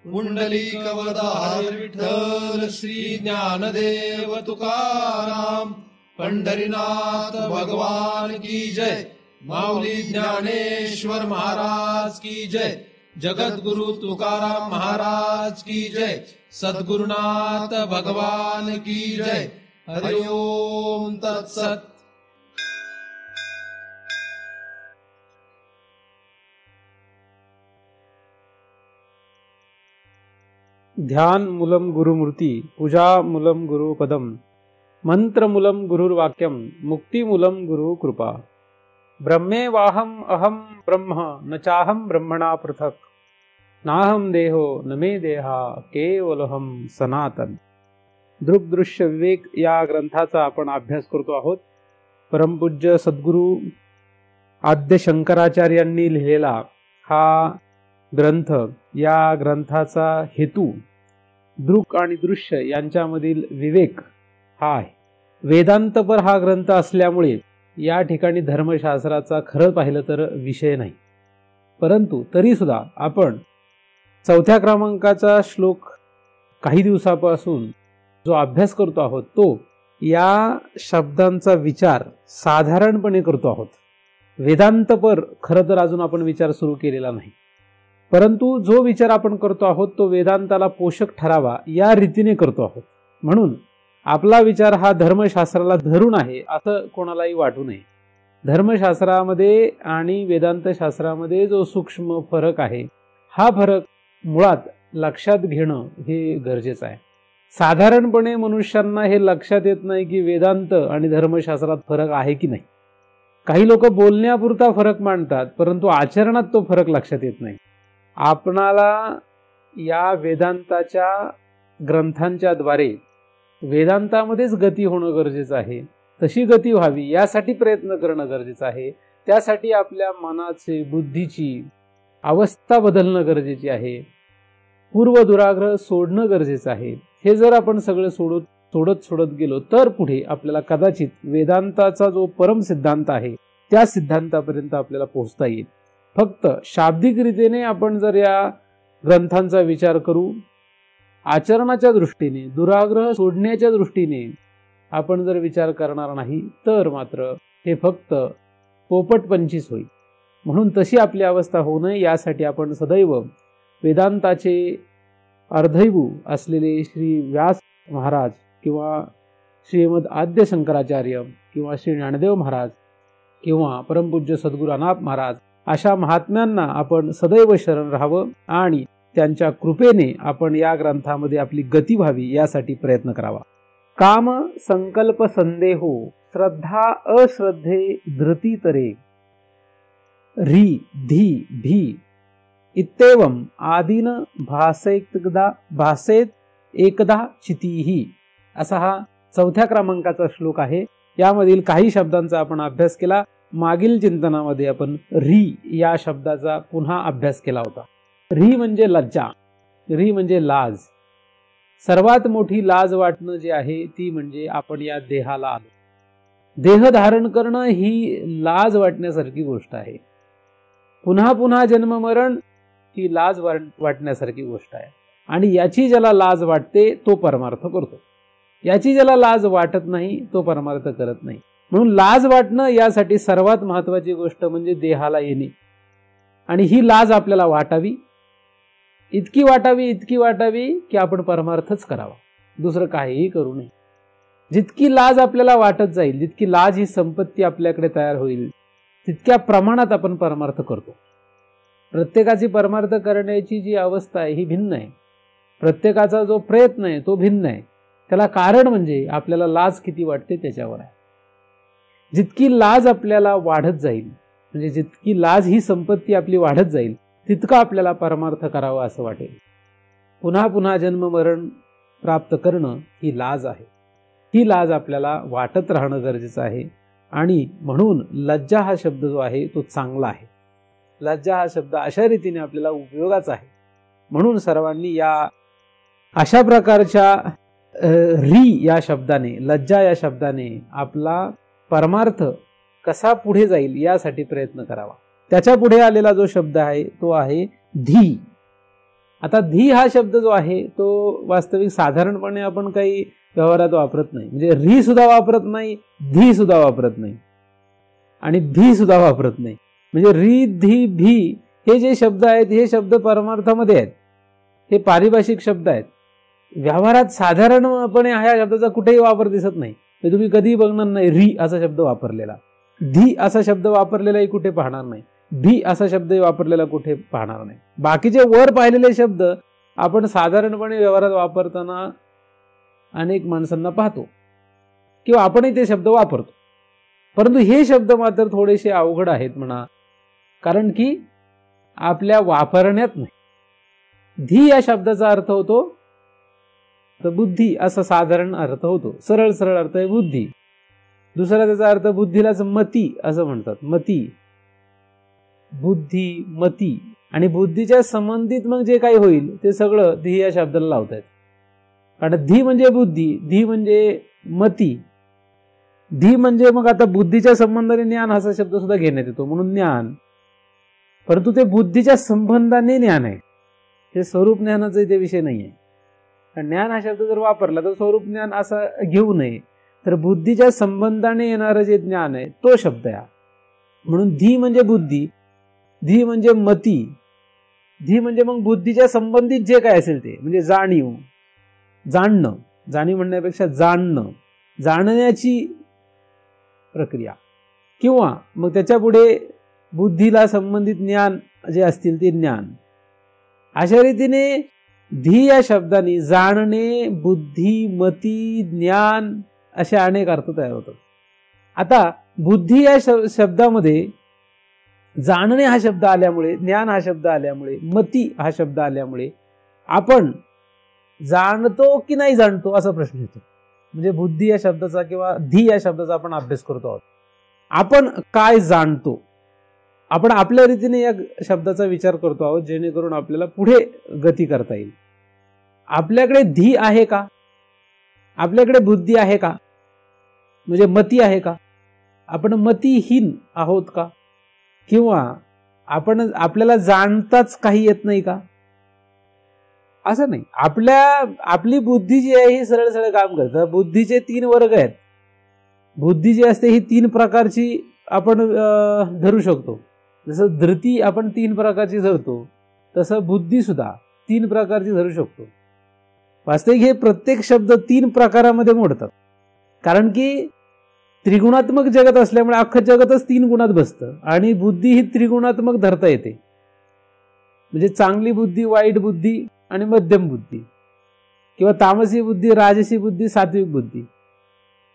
पुंडलिकवरदाहरी विठ्ठल श्री ज्ञानदेव तुकाराम, पंढरीनाथ भगवान की जय, माऊली ज्ञानेश्वर महाराज की जय, जगद्गुरु तुकाराम महाराज की जय, सद्गुरुनाथ भगवान की जय। हरि ओम तत्सत। ध्यान मूलम गुरुमूर्ती, पूजा मूलम गुरुपदम, मंत्र मूलम गुरुर्वाक्यम, मुक्ती मूलम गुरु कृपा। ब्रह्मे वाहम अहम ब्रह्म न चाहम ब्रह्मणा पृथक, नाहम देहो न मे देहा केवलहम सनातन। दृग्दृश्य विवेक या ग्रंथाचा आपण अभ्यास करतो आहोत। परमपूज्य सद्गुरु आद्य शंकराचार्यांनी लिहिलेला हा ग्रंथ, या ग्रंथाचा हेतू दृक आणि दृश्य यांच्यामधील विवेक हा आहे। वेदांतपर हा ग्रंथ असल्यामुळे या ठिकाणी धर्मशास्त्राचा खरं पाहिलं तर विषय नाही, परंतु तरी सुद्धा आपण 4थ्या क्रमांकाचा श्लोक काही दिवसापासून जो अभ्यास करतो आहोत तो या शब्दांचा विचार साधारणपणे करतो आहोत। वेदांतपर खरं तर अजून आपण विचार सुरू केलेला नाही, परंतु जो विचार आपण करतो आहोत तो वेदांताला पोषक ठरावा या रीतीने करतो आहोत। म्हणून आपला विचार हा धर्मशास्त्राला धरून आहे असं कोणालाही वाटू नये। धर्मशास्त्रामध्ये आणि वेदांत शास्त्रामध्ये जो सूक्ष्म फरक आहे हा फरक मुळात लक्षात घेणं हे गरजेचं आहे। साधारणपणे मनुष्यांना हे लक्षात येत नाही की वेदांत आणि धर्मशास्त्रात फरक आहे की नाही। काही लोक बोलण्यापुरता फरक मांडतात, परंतु आचरणात तो फरक लक्षात येत नाही। आपणाला या वेदांताच्या ग्रंथांच्या द्वारे वेदांतामध्येच गती होणं गरजेचं आहे। तशी गती व्हावी यासाठी प्रयत्न करणं गरजेचं आहे। त्यासाठी आपल्या मनाचे, बुद्धीची अवस्था बदलणं गरजेची आहे। पूर्व दुराग्रह सोडणं गरजेचं आहे। हे जर आपण सगळं सोडत गेलो तर पुढे आपल्याला कदाचित वेदांताचा जो परम सिद्धांत आहे त्या सिद्धांतापर्यंत आपल्याला पोहोचता येईल। फक्त शाब्दिक रीतीने आपण जर या ग्रंथांचा विचार करू, आचरणाच्या दृष्टीने, दुराग्रह सोडण्याच्या दृष्टीने आपण जर विचार करणार नाही तर मात्र हे फक्त पोपटपंचीच होईल। म्हणून तशी आपली अवस्था होऊ नये यासाठी आपण सदैव वेदांताचे अर्धैवू असलेले श्री व्यास महाराज किंवा श्रीमद आद्य शंकराचार्य किंवा श्री ज्ञानदेव महाराज किंवा परमपूज्य सद्गुरू अनाथ महाराज अशा महात्म्यांना आपण सदैव शरण राहावं आणि त्यांच्या कृपेने आपण या ग्रंथामध्ये आपली गती व्हावी यासाठी प्रयत्न करावा। काम संकल्प संदेहो श्रद्धा अश्रद्धे धृती तरे री धी भी इत्येवं आदीन भासेत एकदा चितीही, असा हा 4थ्या क्रमांकाचा श्लोक आहे। यामधील काही शब्दांचा आपण अभ्यास केला। मागील चिंतनामध्ये आपण री या शब्दाचा पुन्हा अभ्यास केला होता। री म्हणजे लज्जा, री म्हणजे लाज। सर्वात मोठी लाज वाटणं जे आहे ती म्हणजे आपण या देहाला आलो। देह धारण करणं ही लाज वाटण्यासारखी गोष्ट आहे। पुन्हा पुन्हा जन्म मरण ही लाज वाटण्यासारखी गोष्ट आहे। आणि याची ज्याला लाज वाटते तो परमार्थ करतो, याची ज्याला लाज वाटत नाही तो परमार्थ करत नाही। म्हणून लाज वाटणं यासाठी सर्वात महत्त्वाची गोष्ट म्हणजे देहाला येणे, आणि ही लाज आपल्याला वाटावी, इतकी वाटावी की आपण परमार्थच करावा, दुसरं काहीही करू नये। जितकी लाज आपल्याला वाटत जाईल, जितकी लाज ही संपत्ती आपल्याकडे तयार होईल, तितक्या प्रमाणात आपण परमार्थ करतो। प्रत्येकाची परमार्थ करण्याची जी अवस्था आहे ही भिन्न आहे। प्रत्येकाचा जो प्रयत्न आहे तो भिन्न आहे। त्याला कारण म्हणजे आपल्याला लाज किती वाटते त्याच्यावर आहे। जितकी लाज आपल्याला वाढत जाईल, म्हणजे जितकी लाज ही संपत्ती आपली वाढत जाईल, तितका आपल्याला परमार्थ करावा असं वाटेल। पुन्हा पुन्हा जन्म मरण प्राप्त करणं ही लाज आहे। ही लाज आपल्याला वाटत राहणं गरजेचं आहे। आणि म्हणून लज्जा हा शब्द जो आहे तो चांगला आहे। लज्जा हा शब्द अशा रीतीने आपल्याला उपयोगाचा आहे। म्हणून सर्वांनी या अशा प्रकारच्या री या शब्दाने, लज्जा या शब्दाने आपला परमार्थ कसा पुढे जाईल यासाठी प्रयत्न करावा। त्याच्या पुढे आलेला जो शब्द आहे तो आहे धी। आता धी हा शब्द जो आहे तो वास्तविक साधारणपणे आपण काही व्यवहारात वापरत नाही. म्हणजे री सुद्धा वापरत नाही, धी सुद्धा वापरत नाही आणि भी सुद्धा वापरत नाही. म्हणजे री, धी, भी हे जे शब्द आहेत हे शब्द परमार्थामध्ये आहेत, हे पारिभाषिक शब्द आहेत. व्यवहारात साधारणपणे ह्या शब्दाचा कुठेही वापर दिसत नाही. तुम्ही कधीही बघणार नाही री असा शब्द वापरलेला, धी असा शब्द वापरलेलाही कुठे पाहणार नाही, भी असा शब्द वापरलेला कुठे पाहणार नाही. बाकीचे वर पाहिलेले शब्द आपण साधारणपणे व्यवहारात वापरताना अनेक माणसांना पाहतो किंवा आपणही ते शब्द वापरतो. परंतु हे शब्द मात्र थोडेसे अवघड आहेत म्हणा, कारण की आपल्या वापरण्यात नाही. धी या शब्दाचा अर्थ होतो तर बुद्धी असा साधारण अर्थ होतो, सरळ सरळ अर्थ आहे बुद्धी. दुसरा त्याचा अर्थ बुद्धीलाच मती असं म्हणतात, मती, बुद्धी, मती. आणि बुद्धीच्या संबंधित मग जे काही होईल ते सगळं धी या शब्दाला लावतात. कारण धी म्हणजे बुद्धी, धी म्हणजे मती, धी म्हणजे मग आता बुद्धीच्या संबंधाने ज्ञान असा शब्द सुद्धा घेण्यात येतो म्हणून ज्ञान. परंतु ते बुद्धीच्या संबंधाने ज्ञान आहे, हे स्वरूप ज्ञानाचा इथे विषय नाही आहे. ज्ञान हा शब्द जर वापरला तर स्वरूप ज्ञान असा घेऊ नये, तर बुद्धीच्या संबंधाने येणारं जे ज्ञान आहे तो शब्द आहे. म्हणून धी म्हणजे बुद्धी, धी म्हणजे मती, धी म्हणजे मग बुद्धीच्या संबंधित जे काय असेल ते, म्हणजे जाणीव, जाणणं, जाणीव म्हणण्यापेक्षा जाणणं, जाणण्याची प्रक्रिया, किंवा मग त्याच्या पुढे बुद्धीला संबंधित ज्ञान जे असतील ते ज्ञान. अशा रीतीने धी या शब्दाने जाणणे, बुद्धी, मती, ज्ञान असे अनेक अर्थ तयार होतात. आता बुद्धी या शब्दामध्ये जाणणे हा शब्द आल्यामुळे, ज्ञान हा शब्द आल्यामुळे, मती हा शब्द आल्यामुळे आपण जाणतो की नाही जाणतो असा प्रश्न येतो. म्हणजे बुद्धी या शब्दाचा किंवा धी या शब्दाचा आपण अभ्यास करतो आहोत. आपण काय जाणतो, आपण आपल्या रीतीने या शब्दाचा विचार करतो आहोत जेणेकरून आपल्याला पुढे गती करता येईल. आपल्याकडे धी आहे का, आपल्याकडे बुद्धी आहे का, म्हणजे मती आहे का, आपण मतीहीन आहोत का, किंवा आपल्याला जाणताच काही येत नाही का, असं नाही. आपली बुद्धी जी आहे ही सरळ सरळ काम करते. बुद्धीचे 3 वर्ग आहेत. बुद्धी जी असते ही 3 प्रकारची आपण धरू शकतो. जसं धृती आपण 3 प्रकारची धरतो, तसं बुद्धी सुद्धा 3 प्रकारची धरू शकतो. वास्तविक हे प्रत्येक शब्द 3 प्रकारामध्ये मोडतात, कारण की त्रिगुणात्मक जगत असल्यामुळे अख्खं जगतच 3 गुणात बसतं आणि बुद्धी ही त्रिगुणात्मक धरता येते. म्हणजे चांगली बुद्धी, वाईट बुद्धी आणि मध्यम बुद्धी, किंवा तामसी बुद्धी, राजसी बुद्धी, सात्विक बुद्धी.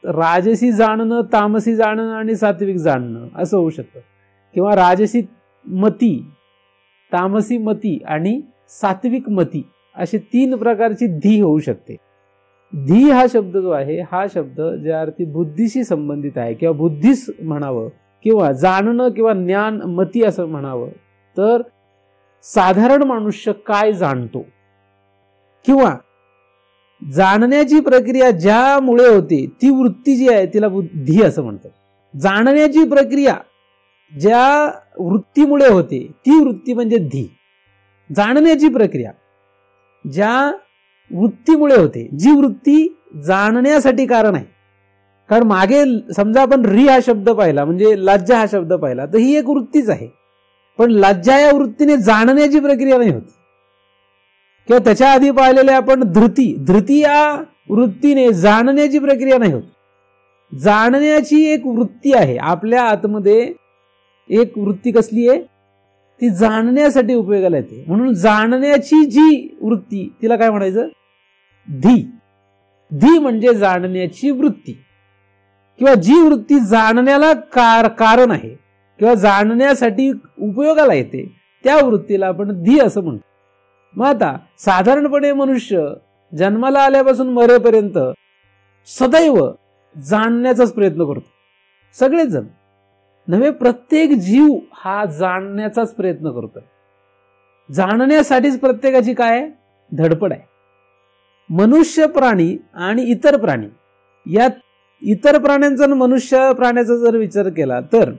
राजसी जाणणं, तामसी जाणणं आणि सात्विक जाणणं असं होऊ शकतं, किंवा राजसी मती, तामसी मती आणि सात्विक मती अशी 3 प्रकारची धी होऊ शकते. धी हा शब्द जो आहे हा शब्द ज्या अर्थी बुद्धीशी संबंधित आहे किंवा बुद्धीस म्हणावं किंवा जाणणं किंवा ज्ञान, मती असं म्हणावं, तर साधारण मनुष्य काय जाणतो किंवा जाणण्याची प्रक्रिया ज्यामुळे होते ती वृत्ती जी आहे तिला धी असं म्हणतात. जाणण्याची प्रक्रिया ज्या वृत्तीमुळे होते ती वृत्ती म्हणजे धी. जाणण्याची प्रक्रिया ज्या वृत्तीमुळे होते, जी वृत्ती जाणण्यासाठी कारण आहे. कारण मागे समजा आपण री हा शब्द पाहिला, म्हणजे लज्जा हा शब्द पाहिला, तर ही एक वृत्तीच आहे. पण लज्जा या वृत्तीने जाणण्याची प्रक्रिया नाही होत. किंवा त्याच्या आधी पाहिलेले आपण धृती या वृत्तीने जाणण्याची प्रक्रिया नाही होत. जाणण्याची एक वृत्ती आहे आपल्या आतमध्ये. एक वृत्ती कसली आहे, ती जाणण्यासाठी उपयोगाला येते. म्हणून जाणण्याची जी वृत्ती तिला काय म्हणायचं, धी. धी म्हणजे जाणण्याची वृत्ती, किंवा जी वृत्ती जाणण्याला कारण आहे किंवा जाणण्यासाठी उपयोगाला येते त्या वृत्तीला आपण धी असं म्हणतो. मग आता साधारणपणे मनुष्य जन्माला आल्यापासून मरेपर्यंत सदैव जाणण्याचाच प्रयत्न करतो. सगळेच जण नव्हे, प्रत्येक जीव हा जाणण्याचाच प्रयत्न करतोय. जाणण्यासाठीच प्रत्येकाची काय धडपड आहे. मनुष्य प्राणी आणि इतर प्राणी, या इतर प्राण्यांचा आणि मनुष्य प्राण्याचा जर विचार केला तर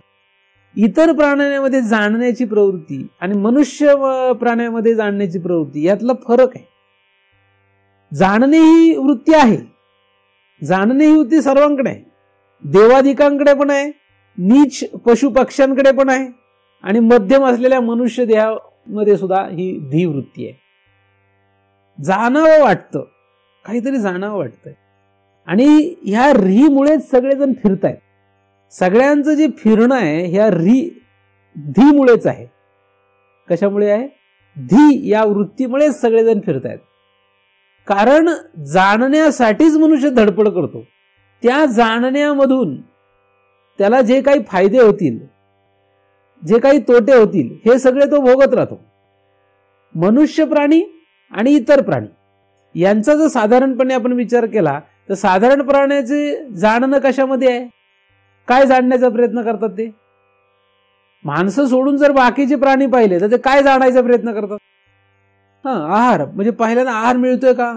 इतर प्राण्यांमध्ये जाणण्याची प्रवृत्ती आणि मनुष्य प्राण्यामध्ये जाणण्याची प्रवृत्ती यातला फरक आहे. जाणणे ही वृत्ती आहे, जाणणे ही वृत्ती सर्वांकडे आहे, देवादिकांकडे पण आहे, नीच पशु पक्ष्यांकडे पण आहे आणि मध्यम असलेल्या मनुष्य देहामध्ये सुद्धा ही धी वृत्ती आहे. जाणावं वाटतं, काहीतरी जाणावं वाटतंय आणि ह्या रीमुळेच सगळेजण फिरतायत. सगळ्यांचं जे फिरणं आहे ह्या धीमुळेच आहे. कशामुळे आहे? धी या वृत्तीमुळेच सगळेजण फिरतायत. कारण जाणण्यासाठीच मनुष्य धडपड करतो. त्या जाणण्यामधून त्याला जे काही फायदे होतील, जे काही तोटे होतील, हे सगळे तो भोगत राहतो. मनुष्य प्राणी आणि इतर प्राणी यांचा जर साधारणपणे आपण विचार केला तर साधारण प्राण्याचे जाणणं कशामध्ये आहे? काय जाणण्याचा प्रयत्न करतात ते? माणसं सोडून जर बाकीचे प्राणी पाहिले तर ते काय जाणायचा प्रयत्न करतात? आहार, म्हणजे पहिल्यांदा आहार मिळतोय का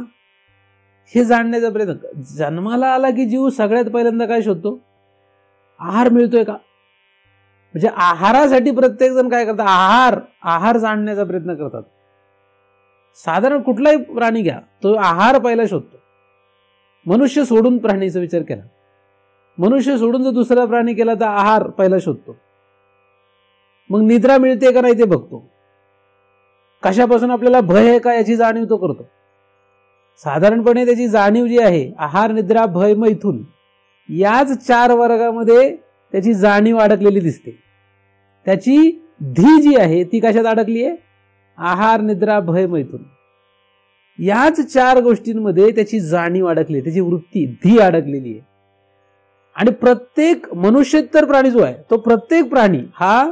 हे जाणण्याचा प्रयत्न. जन्माला आला की जीव सगळ्यात पहिल्यांदा काय शोधतो? आहार मिळतोय का. म्हणजे आहारासाठी प्रत्येक जण काय करतात? आहार जाणण्याचा प्रयत्न करतात. साधारण कुठलाही प्राणी घ्या, तो आहार पहिला शोधतो. मनुष्य सोडून प्राणीचा विचार केला, मनुष्य सोडून जर दुसरा प्राणी केला तर आहार पहिला शोधतो. मग निद्रा मिळते का नाही ते बघतो. कशापासून आपल्याला भय आहे का याची जाणीव तो करतो. साधारणपणे त्याची जाणीव जी आहे आहार, निद्रा, भय, मैथुन याच 4 वर्गामध्ये त्याची जाणीव अडकलेली दिसते. त्याची धी जी आहे ती कशात अडकली आहे? आहार, निद्रा, भय, मैथुन याच 4 गोष्टींमध्ये त्याची जाणीव अडकली, त्याची वृत्ती धी अडकलेली आहे. आणि प्रत्येक मनुष्येतर प्राणी जो आहे तो प्रत्येक प्राणी हा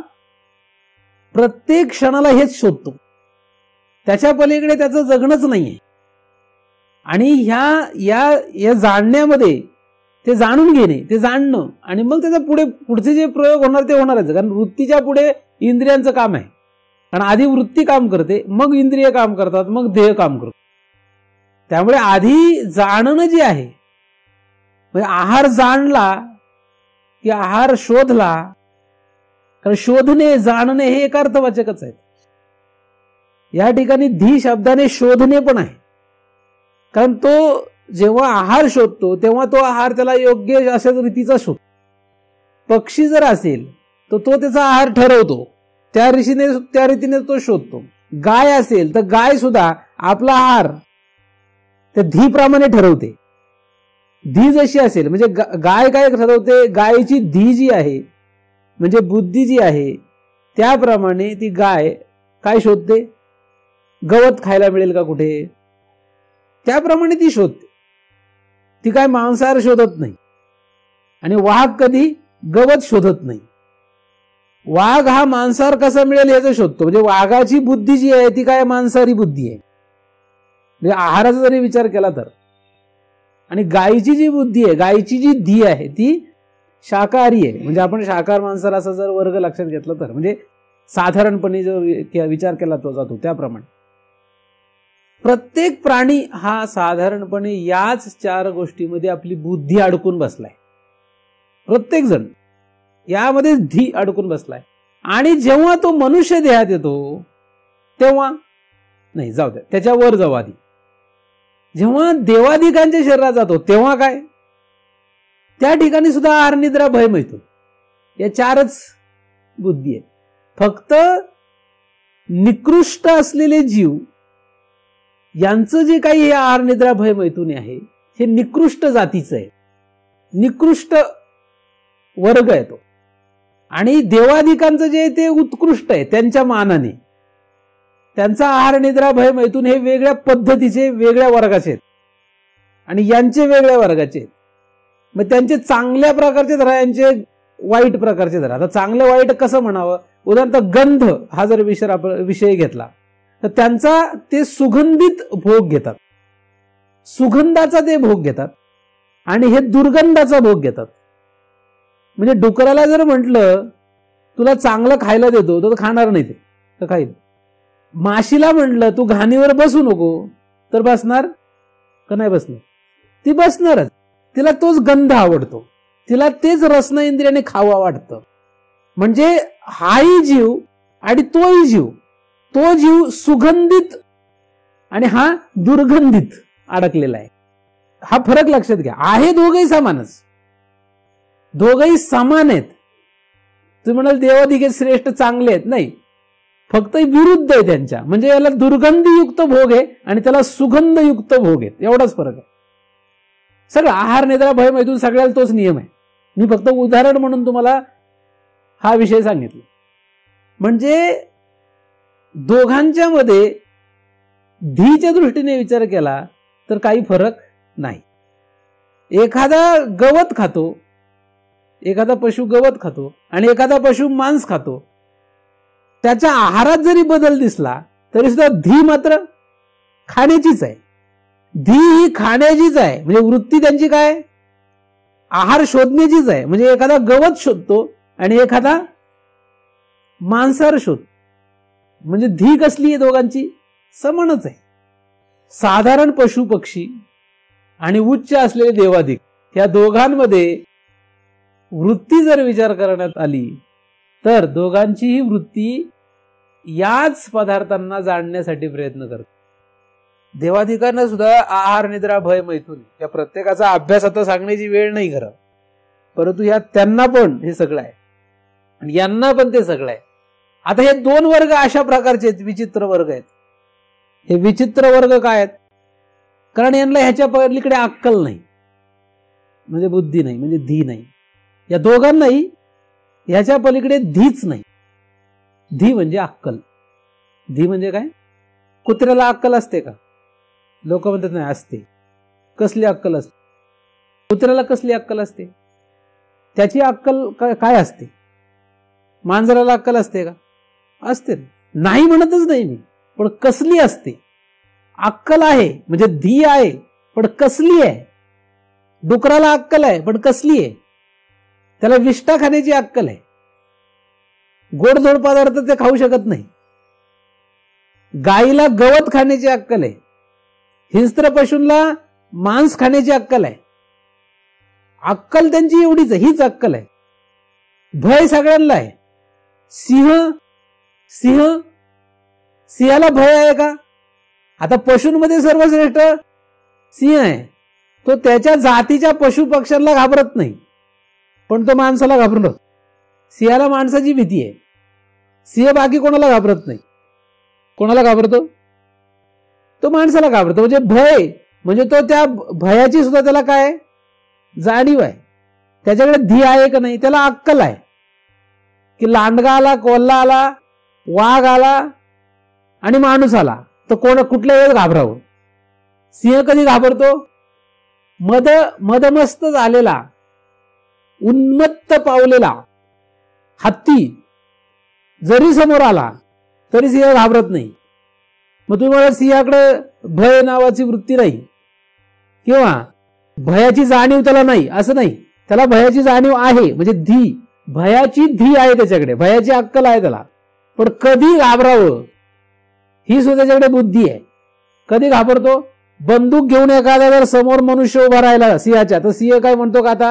प्रत्येक क्षणाला हेच शोधतो. त्याच्या पलीकडे त्याचं जगणंच नाहीये. आणि या जाणण्यामध्ये ते जाणून घेणे, ते जाणणं आणि मग त्याचा पुढचे जे प्रयोग होणार ते होणारच. कारण वृत्तीच्या पुढे इंद्रियांचं काम आहे. कारण आधी वृत्ती काम करते, मग इंद्रिय काम करतात, मग देह काम करतो. त्यामुळे आधी जाणणं जे आहे, म्हणजे आहार जाणला की आहार शोधला. कारण शोधणे, जाणणे हे एक अर्थवाचकच आहेत. या ठिकाणी धी शब्दाने शोधणे पण आहे. कारण तो जेव्हा आहार शोधतो तेव्हा तो आहार त्याला योग्य अशा रीतीचा शोधतो. पक्षी जर असेल तर तो त्याचा आहार ठरवतो, त्या रीतीने तो शोधतो. गाय असेल तर गाय सुद्धा आपला आहार त्या धीप्रमाणे ठरवते. धी जशी असेल म्हणजे गाय काय ठरवते? गायची धी जी आहे म्हणजे बुद्धी जी आहे त्याप्रमाणे ती गाय काय शोधते? गवत खायला मिळेल का कुठे, त्याप्रमाणे ती शोधते. ती काय मांसाहार शोधत नाही. आणि वाघ कधी गवत शोधत नाही. वाघ हा मांसाहार कसा मिळेल याचं शोधतो. म्हणजे वाघाची बुद्धी जी आहे ती काय मांसाहारी बुद्धी आहे, म्हणजे आहाराचा जरी विचार केला तर. आणि गायीची जी बुद्धी आहे, गायीची जी धी आहे ती शाकाहारी आहे. म्हणजे आपण शाकाहार मांसाहार असा जर वर्ग लक्षात घेतला तर, म्हणजे साधारणपणे जो विचार केला तो जातो त्याप्रमाणे प्रत्येक प्राणी हा साधारणपणे याच 4 गोष्टीमध्ये आपली बुद्धी अडकून बसलाय. प्रत्येक जण यामध्ये धी अडकून बसलाय. आणि जेव्हा तो मनुष्य देहात येतो तेव्हा नाही, जाऊ द्या, त्याच्यावर जाऊ आधी. जेव्हा देवादिकांच्या शरीरात जातो तेव्हा काय? त्या ठिकाणी सुद्धा आहार, निद्रा, भय, मैथुन या 4च बुद्धी आहेत. फक्त निकृष्ट असलेले जीव यांचं जे काही हे आहार, निद्रा, भय, मैथुन आहे हे निकृष्ट जातीचं आहे, निकृष्ट वर्ग आहे तो. आणि देवादिकांचं जे ते उत्कृष्ट आहे त्यांच्या मानाने. त्यांचा आहार, निद्रा, भय, मैथुन हे वेगळ्या पद्धतीचे, वेगळ्या वर्गाचे आहेत आणि यांचे वेगळ्या वर्गाचे आहेत. मग त्यांचे चांगल्या प्रकारचे धरा, यांचे वाईट प्रकारचे धरा. आता चांगलं वाईट कसं म्हणावं? उदाहरणार्थ गंध हा जर विषय घेतला तर त्यांचा ते सुगंधित भोग घेतात, सुगंधाचा ते भोग घेतात आणि हे दुर्गंधाचा भोग घेतात. म्हणजे डुकराला जर म्हटलं तुला चांगलं खायला देतो तर खाणार नाही, ते तर खाईल. माशीला म्हटलं तू घाणीवर बसू नको तर बसणार का नाही बसणार? ती बसणारच. तिला तोच गंध आवडतो, तिला तेच रसना इंद्रियाने खावा वाटतं. म्हणजे हाही जीव आणि तोही जीव, तो जीव सुगंधित आणि हा दुर्गंधित अडकलेला आहे. हा फरक लक्षात घ्या. आहे दोघंही समानच, दोघंही समान आहेत. तुम्ही म्हणाल देवाधिक श्रेष्ठ चांगले आहेत, नाही, फक्त विरुद्ध आहे त्यांच्या. म्हणजे याला दुर्गंधीयुक्त भोग आहे आणि त्याला सुगंधयुक्त भोग आहेत, एवढाच फरक आहे. सगळं आहार निद्रा भय मैथून सगळ्याला तोच नियम आहे. मी फक्त उदाहरण म्हणून तुम्हाला हा विषय सांगितला. म्हणजे दोघांच्या मध्ये धीच्या दृष्टीने विचार केला तर काही फरक नाही. एखादा गवत खातो, एखादा पशु गवत खातो आणि एखादा पशु मांस खातो. त्याच्या आहारात जरी बदल दिसला तरी सुद्धा धी मात्र खाण्याचीच आहे. धी ही खाण्याचीच आहे. म्हणजे वृत्ती त्यांची काय, आहार शोधण्याचीच आहे. म्हणजे एखादा गवत शोधतो आणि एखादा मांसाहार शोधतो. म्हणजे धी कसली आहे, दोघांची समानच आहे. साधारण पशु पक्षी आणि उच्च असलेले देवाधिक या दोघांमध्ये वृत्ती जर विचार करण्यात आली तर दोघांचीही वृत्ती याच पदार्थांना जाणण्यासाठी प्रयत्न करते. देवाधिकांना सुद्धा आहार निद्रा भय मैथून या प्रत्येकाचा अभ्यास आता सांगण्याची वेळ नाही खरं, परंतु या त्यांना पण हे सगळं आहे आणि यांना पण ते सगळं आहे. आता हे दोन वर्ग अशा प्रकारचे आहेत, विचित्र वर्ग आहेत. हे विचित्र वर्ग काय आहेत, कारण यांना ह्याच्या पलीकडे अक्कल नाही, म्हणजे बुद्धी नाही, म्हणजे धी नाही. या दोघांनाही ह्याच्या पलीकडे धीच नाही. धी म्हणजे अक्कल. धी म्हणजे काय, कुत्र्याला अक्कल असते का? लोक म्हणतात नाही, असते. कसली अक्कल असते? कुत्र्याला कसली अक्कल असते? त्याची अक्कल काय असते? मांजराला अक्कल असते का? असते. नाही म्हणतच नाही मी, पण कसली असते? अक्कल आहे म्हणजे धी आहे, पण कसली आहे? डुकराला अक्कल आहे पण कसली आहे? त्याला विष्ठा खाण्याची अक्कल आहे. गोडधोड पदार्थ ते खाऊ शकत नाही. गाईला गवत खाण्याची अक्कल आहे. हिंस्त्र पशूंना मांस खाण्याची अक्कल आहे. अक्कल त्यांची एवढीच आहे, हीच अक्कल आहे. भय सगळ्यांना आहे. सिंहाला भय आहे का? आता पशूंमध्ये सर्वश्रेष्ठ सिंह आहे. तो त्याच्या जातीच्या पशु पक्ष्यांना घाबरत नाही, पण तो माणसाला घाबरतो. सिंहाला माणसाची भीती आहे. सिंह बाकी कोणाला घाबरत नाही. कोणाला घाबरतो? तो माणसाला घाबरतो. म्हणजे भय म्हणजे तो त्या भयाची सुद्धा त्याला काय जाणीव आहे. त्याच्याकडे धी आहे का नाही, त्याला अक्कल आहे की लांडगा आला, कोल्हा आला, वाघ आला आणि माणूस आला तर कुठल्या वेळेस घाबरावं. सिंह कधी घाबरतो? मदमस्त झालेला, उन्मत्त पावलेला हत्ती जरी समोर आला तरी सिंह घाबरत नाही. मग तुम्ही मला सिंहाकडे भय नावाची वृत्ती नाही किंवा भयाची जाणीव त्याला नाही असं नाही. त्याला भयाची जाणीव आहे, म्हणजे धी, भयाची धी आहे त्याच्याकडे, भयाची अक्कल आहे त्याला. पण कधी घाबरावं ही सुद्धा त्याच्याकडे बुद्धी आहे. कधी घाबरतो? बंदूक घेऊन एखादा जर समोर मनुष्य उभा राहिला सिंहाच्या, तर सिंह काय म्हणतो का आता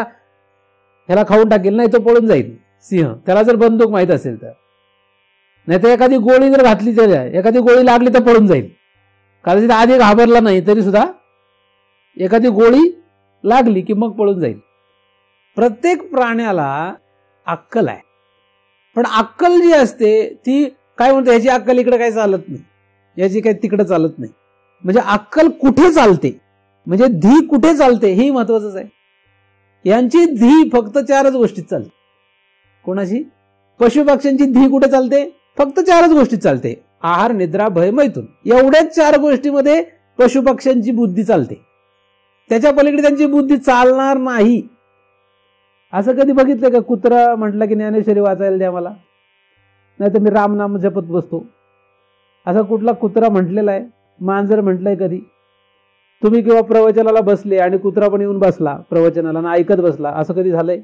ह्याला खाऊन टाकेल, नाही तो पळून जाईल सिंह, त्याला जर बंदूक माहित असेल तर. नाही तर एखादी गोळी जर घातली, त्याला एखादी गोळी लागली तर पळून जाईल. कदाचित आधी घाबरला नाही तरी सुद्धा एखादी गोळी लागली की मग पळून जाईल. प्रत्येक प्राण्याला अक्कल आहे, पण अक्कल जी असते ती काय म्हणते, ह्याची अक्कल इकडे काही चालत नाही, याची काही तिकडे चालत नाही. म्हणजे अक्कल कुठे चालते, म्हणजे धी कुठे चालते हे महत्वाचं आहे. यांची धी फक्त 4च गोष्टीत चालते. कोणाची? पशुपक्ष्यांची धी कुठे चालते? फक्त 4च गोष्टीत चालते. आहार निद्रा भय मैथून, एवढ्याच 4 गोष्टीमध्ये पशुपक्ष्यांची बुद्धी चालते. त्याच्या पलीकडे त्यांची बुद्धी चालणार नाही. असं कधी बघितलं का? कुत्रा म्हटलं की ज्ञानेश्वरी वाचायला द्या मला, नाही तर मी रामनाम जपत बसतो, असा कुठला कुत्रा म्हटलेला आहे? मांजर म्हटलंय कधी? तुम्ही किंवा प्रवचनाला बसले आणि कुत्रा पण येऊन बसला प्रवचनाला आणि ऐकत बसला, असं कधी झालंय?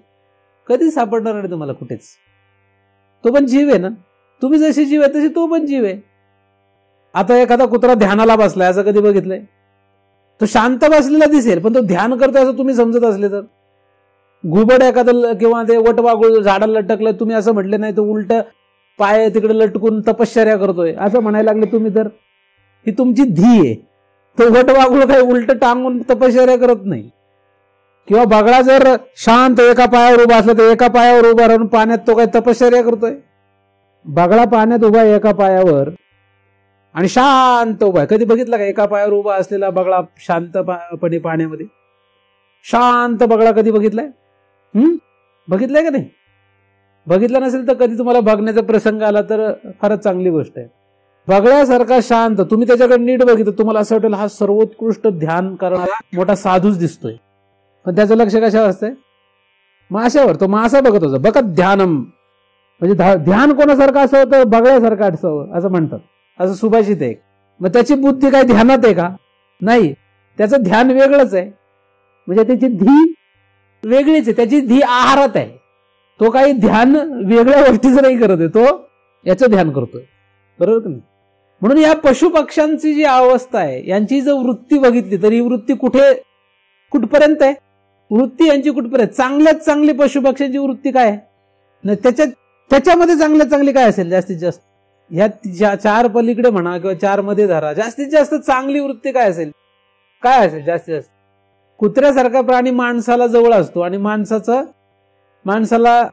कधी सापडणार नाही तुम्हाला कुठेच. तो पण जीव आहे ना, तुम्ही जशी जीव आहे तशी तो पण जीव आहे. आता एखादा कुत्रा ध्यानाला बसलाय, असं कधी बघितलंय? तो शांत बसलेला दिसेल पण तो ध्यान करतोय असं तुम्ही समजत असले तर घुबड एखादं किंवा ते वटवाघूळ झाडाला लटकलं, तुम्ही असं म्हटले नाही तो उलट पाय तिकडे लटकून तपश्चर्या करतोय असं म्हणायला लागले तुम्ही, तर ही तुमची धी आहे. तो वटवाघूळ काही उलट टांगून तपश्चर्या करत नाही. किंवा बगळा जर शांत एका पायावर उभा असला तर एका पायावर उभा राहून पाण्यात तो काही तपश्चर्या करतोय? बगळा पाण्यात उभा आहे एका पायावर आणि शांत उभा आहे. कधी बघितला का एका पायावर उभा असलेला बगळा शांतपणे पाण्यामध्ये? शांत बगळा कधी बघितलाय? बघितलंय का नाही? बघितलं नसेल तर कधी तुम्हाला बघण्याचा प्रसंग आला तर फारच चांगली गोष्ट आहे. बगळ्यासारखा शांत, तुम्ही त्याच्याकडे नीट बघितलं तुम्हाला असं वाटेल हा सर्वोत्कृष्ट ध्यान करणारा मोठा साधूच दिसतोय. पण त्याचं लक्ष कशावर असतंय? माशावर. तो मासा बघत होता. बघत ध्यानम म्हणजे ध्यान कोणासारखं असावं तर बगळ्यासारखं असावं असं म्हणतात, असं सुभाषित आहे. मग त्याची बुद्धी काय ध्यानात आहे का? नाही, त्याचं ध्यान वेगळंच आहे. म्हणजे त्याची धी वेगळीच आहे, त्याची धी आहारात आहे. तो काही ध्यान वेगळ्या गोष्टीचं नाही करत आहे, तो याचं ध्यान करतोय. बरोबर की नाही? म्हणून या पशु पक्ष्यांची जी अवस्था आहे यांची जर वृत्ती बघितली तर ही वृत्ती कुठपर्यंत आहे? वृत्ती यांची कुठपर्यंत? चांगल्यात चांगली पशु पक्ष्यांची वृत्ती काय आहे? त्याच्यामध्ये चांगल्यात चांगली काय असेल? जास्तीत जास्त ह्या चार पलीकडे म्हणा किंवा चार मध्ये धरा, जास्तीत जास्त चांगली वृत्ती काय असेल? काय असेल जास्तीत जास्त? कुत्र्यासारखा प्राणी माणसाला जवळ असतो आणि माणसाला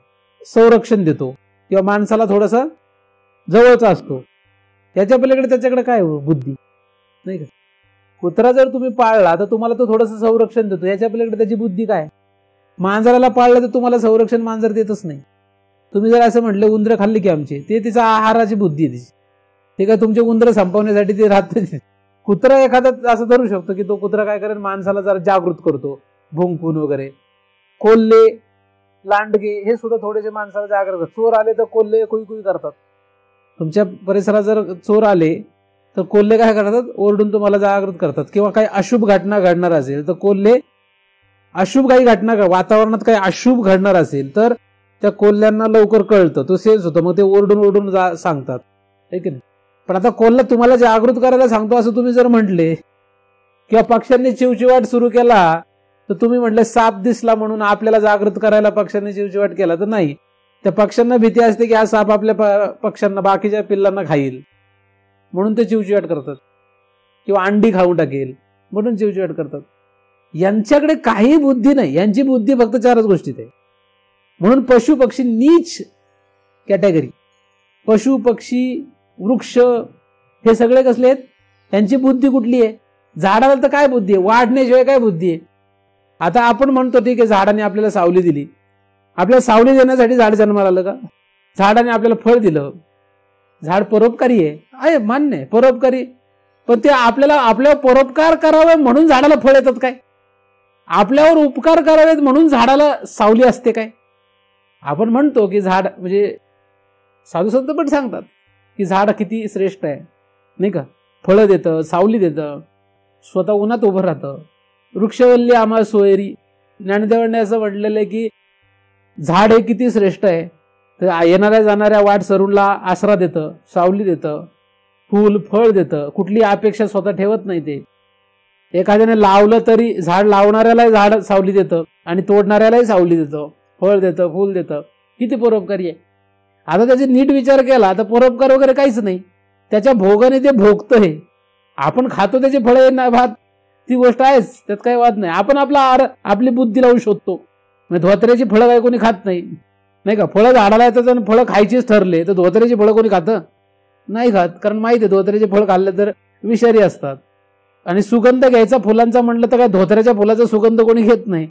संरक्षण देतो किंवा माणसाला थोडासा जवळचा असतो. त्याच्या पलीकडे त्याच्याकडे काय बुद्धी नाही का? कुत्रा जर तुम्ही पाळला तर तुम्हाला तो थोडंसं संरक्षण देतो, याच्या पलीकडे त्याची बुद्धी काय? मांजराला पाळलं तर तुम्हाला संरक्षण मांजर देतच नाही. तुम्ही जर असं म्हटलं उंदरं खाल्ली की आमची, ते तिचा आहाराची बुद्धी आहे तिची, ते काय तुमचे उंदरं संपवण्यासाठी ते राहत नाही. कुत्रा एखादा असं धरू शकतो की तो कुत्रा काय करेल, माणसाला जरा जागृत करतो भुंकून वगैरे. कोल्हे लांडगे हे सुद्धा थोडेसे माणसाला जागृत करतात. चोर आले तर कोल्हे कुई करतात. तुमच्या परिसरात जर चोर आले तर कोल्हे काय करतात? ओरडून तुम्हाला जागृत करतात. किंवा काही अशुभ घटना घडणार असेल तर कोल्हे अशुभ काही घटना, वातावरणात काही अशुभ घडणार असेल तर त्या कोल्ह्यांना लवकर कळतं, तो सेन्स होतं, मग ते ओरडून सांगतात, है की नाही? पण आता कोल्हा तुम्हाला जागृत करायला सांगतो असं तुम्ही जर म्हटले किंवा पक्ष्यांनी चिवचिवाट सुरू केला तर तुम्ही म्हटले साप दिसला म्हणून आपल्याला जागृत करायला पक्ष्यांनी चिवचिवाट केला तर नाही. त्या पक्ष्यांना भीती असते की हा साप आपल्या पक्ष्यांना बाकीच्या पिल्लांना खाईल म्हणून ते चिवचिवाट करतात, किंवा अंडी खाऊन टाकेल म्हणून चिवचिवाट करतात. यांच्याकडे काही बुद्धी नाही, यांची बुद्धी फक्त चारच गोष्टीत आहे. म्हणून पशु पक्षी नीच कॅटेगरी. पशु पक्षी वृक्ष हे सगळे कसले आहेत? यांची बुद्धी कुठली आहे? झाडाला तर काय बुद्धी आहे? वाढण्याशिवाय काय बुद्धी आहे? आता आपण म्हणतो ठीक आहे झाडाने आपल्याला सावली दिली, आपल्याला सावली देण्यासाठी झाड जन्माला आलं का? झाडाने आपल्याला फळ दिलं, झाड परोपकारी आहे, मान्य आहे परोपकारी, पण ते आपल्यावर परोपकार करावे म्हणून झाडाला फळ येतात काय? आपल्यावर उपकार करावेत म्हणून झाडाला सावली असते काय? आपण म्हणतो की झाड म्हणजे साधू संत पण सांगतात की झाड किती श्रेष्ठ आहे नाही का? फळं देतं, सावली देतं, स्वतः उन्हात उभं राहतं. वृक्षवल्ली आम्हा सोयरी. ज्ञानदेवांनी असं म्हटलेलं आहे की झाड हे किती श्रेष्ठ आहे, तर येणाऱ्या जाणाऱ्या वाट सरूनला आसरा देतं, सावली देतं, फूल फळ देतं, कुठली अपेक्षा स्वतः ठेवत नाही. ते एखाद्याने लावलं तरी झाड लावणाऱ्यालाही झाड सावली देतं आणि तोडणाऱ्यालाही सावली देतं, फळ देतं, फूल देतं. किती परोपकारी आहे. आता त्याचे नीट विचार केला तर परोपकार वगैरे काहीच नाही, त्याच्या भोगाने ते भोगतं. हे आपण खातो त्याचे फळ ना भात, ती गोष्ट आहेच, त्यात काही वाद नाही. आपण आपली बुद्धी लावून शोधतो. धोत्र्याची फळं काही कोणी खात नाही का? फळं झाडाला येतात आणि फळं खायचीच ठरले तर धोत्र्याची फळं कोणी खातं? नाही खात, कारण माहिती आहे धोत्र्याचे फळ खाल्ले तर विषारी असतात. आणि सुगंध घ्यायचा फुलांचा म्हटलं तर काय धोत्र्याच्या फुलाचा सुगंध कोणी घेत नाही,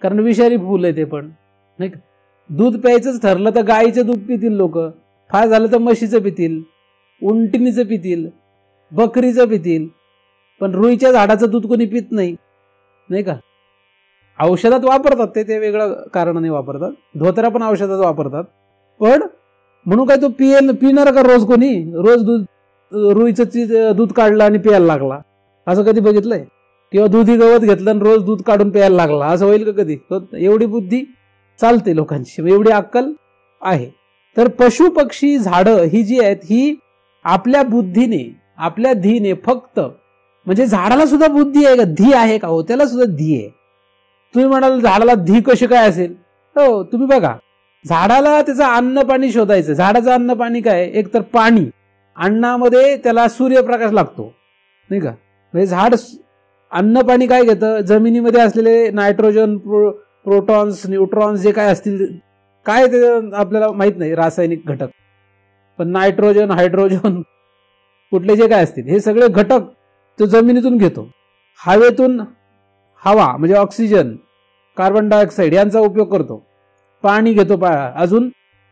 कारण विषारी फुल आहे ते पण, नाही का? दूध प्यायचंच ठरलं तर गाईचं दूध पितील लोक, फार झालं तर म्हशीचं पितील, उंटिणीचं पितील, बकरीचं पितील, पण रुईच्या झाडाचं दूध कोणी पित नाही, नाही का? औषधात वापरतात ते वेगळं कारणाने वापरतात. धोत्रा पण औषधात वापरतात, पण म्हणून काय तो पिणार का रोज कोणी? रोज रुईचं दूध काढलं आणि प्यायला लागला असं कधी बघितलंय? किंवा दुधी गवत घेतलं आणि रोज दूध काढून प्यायला लागला असं होईल का कधी? एवढी बुद्धी चालते लोकांची, एवढी अक्कल आहे. तर पशु पक्षी झाडं ही जी आहेत ही आपल्या बुद्धीने, आपल्या धीने, फक्त म्हणजे झाडाला सुद्धा बुद्धी आहे का? धी आहे का? हो, त्याला सुद्धा धी आहे. तुम्ही म्हणाल झाडाला धी कशी काय असेल? हो, तुम्ही बघा, झाडाला त्याचं अन्न पाणी शोधायचं. झाडाचं अन्न पाणी काय? एक तर पाणी, अन्नामध्ये त्याला सूर्यप्रकाश लागतो, नाही का? म्हणजे झाड अन्न पाणी काय घेतं? जमिनीमध्ये असलेले नायट्रोजन, प्रोटॉन्स, न्यूट्रॉन्स जे काय असतील, काय ते आपल्याला माहित नाही रासायनिक घटक, पण नायट्रोजन, हायड्रोजन, कुठले जे काय असतील हे सगळे घटक तो जमिनीतून घेतो. हवेतून हवा म्हणजे ऑक्सिजन, कार्बन डायऑक्साईड यांचा उपयोग करतो. पाणी घेतो, अजून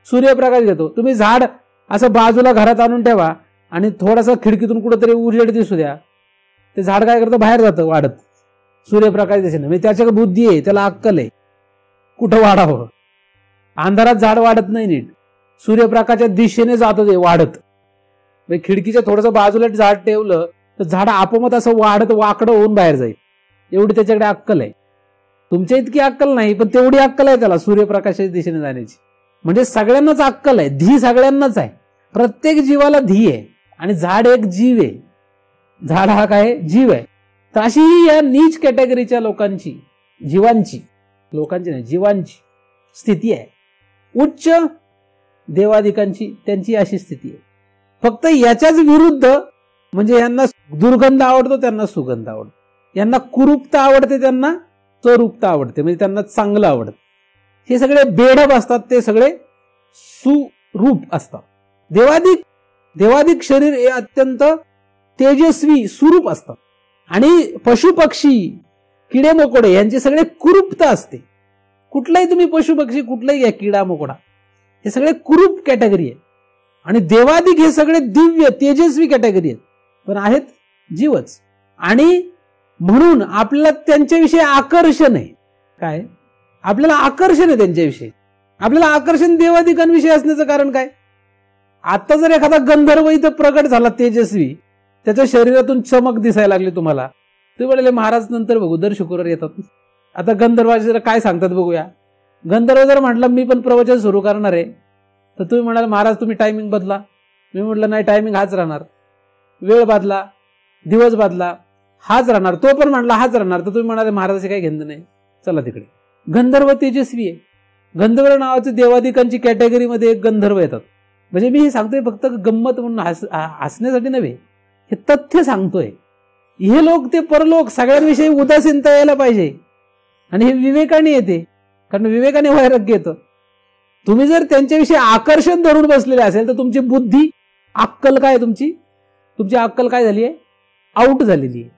सूर्यप्रकाश घेतो. तुम्ही झाड असं बाजूला घरात आणून ठेवा आणि थोडासा खिडकीतून कुठेतरी उजेड दिसू द्या, ते झाड काय करतं? बाहेर जातं वाढत, सूर्यप्रकाश दिसेल. म्हणजे त्याच्याकडे बुद्धी आहे, त्याला अक्कल आहे कुठं वाढावं. अंधारात झाड वाढत नाही नीट, सूर्यप्रकाशाच्या दिशेने जातं ते वाढत. म्हणजे खिडकीच्या थोडंसं बाजूला झाड ठेवलं तर झाड आपोआप असं वाढत वाकडं होऊन बाहेर जाईल, एवढी त्याच्याकडे अक्कल आहे. तुमच्या इतकी अक्कल नाही, पण तेवढी अक्कल आहे त्याला सूर्यप्रकाशाच्या दिशेने जाण्याची. म्हणजे सगळ्यांनाच अक्कल आहे, धी सगळ्यांनाच आहे. प्रत्येक जीवाला धी आहे आणि झाड एक जीव आहे. झाड हा काय? जीव आहे. तर अशी या नीच कॅटेगरीच्या लोकांची, जीवांची, लोकांची नाही जीवांची स्थिती आहे. उच्च देवादिकांची त्यांची अशी स्थिती आहे. फक्त याच्याच विरुद्ध, म्हणजे यांना दुर्गंध आवडतो, त्यांना सुगंध आवडतो. यांना कुरूपता आवडते, त्यांना स्वरूपता आवडते, म्हणजे त्यांना चांगलं आवडतं. हे सगळे बेढप असतात, ते सगळे सुरूप असतात. देवादिक शरीर हे अत्यंत तेजस्वी सुरूप असतात. आणि पशु पक्षी, किडे मोकोडे यांचे सगळे कुरूपता असते. कुठलाही तुम्ही पशु पक्षी कुठलाही घ्या, किडा मोकोडा, हे सगळे कुरूप कॅटेगरी आहे. आणि देवादिक हे सगळे दिव्य तेजस्वी कॅटेगरी आहेत, पण आहेत जीवच. आणि म्हणून आपल्याला त्यांच्याविषयी आकर्षण आहे. काय? आपल्याला आकर्षण आहे त्यांच्याविषयी. आपल्याला आकर्षण देवादिकांविषयी असण्याचं कारण काय? आता जर एखादा गंधर्व इथं प्रगट झाला तेजस्वी, त्याच्या शरीरातून चमक दिसायला लागली तुम्हाला, ते बोलले महाराज नंतर बघू, दर शुक्रवार येतात. आता गंधर्वाचे काय सांगतात बघूया. गंधर्व जर म्हटलं मी पण प्रवचन सुरू करणार आहे, तर तुम्ही म्हणाल महाराज तुम्ही टायमिंग बदला. मी म्हटलं नाही, टायमिंग हाच राहणार. वेळ बदला, दिवस बदला, हाच राहणार. तो पण म्हटला हाच राहणार. तर तुम्ही म्हणाले महाराजाचे काही घेणं नाही, चला तिकडे. गंधर्व तेजस्वी आहे. गंधर्व नावाचे देवादिकांची कॅटेगरीमध्ये एक गंधर्व येतात. म्हणजे मी हे सांगतोय फक्त गंमत म्हणून, हसण्यासाठी नव्हे, हे तथ्य सांगतोय. हे लोक ते परलोक सगळ्यांविषयी उदासीनता यायला पाहिजे. आणि हे विवेकाने येते, कारण विवेकाने वैराग्य येतं. तुम्ही जर त्यांच्याविषयी आकर्षण धरून बसलेले असेल तर तुमची बुद्धी, अक्कल काय, तुमची अक्कल काय झाली आहे? आऊट झालेली आहे.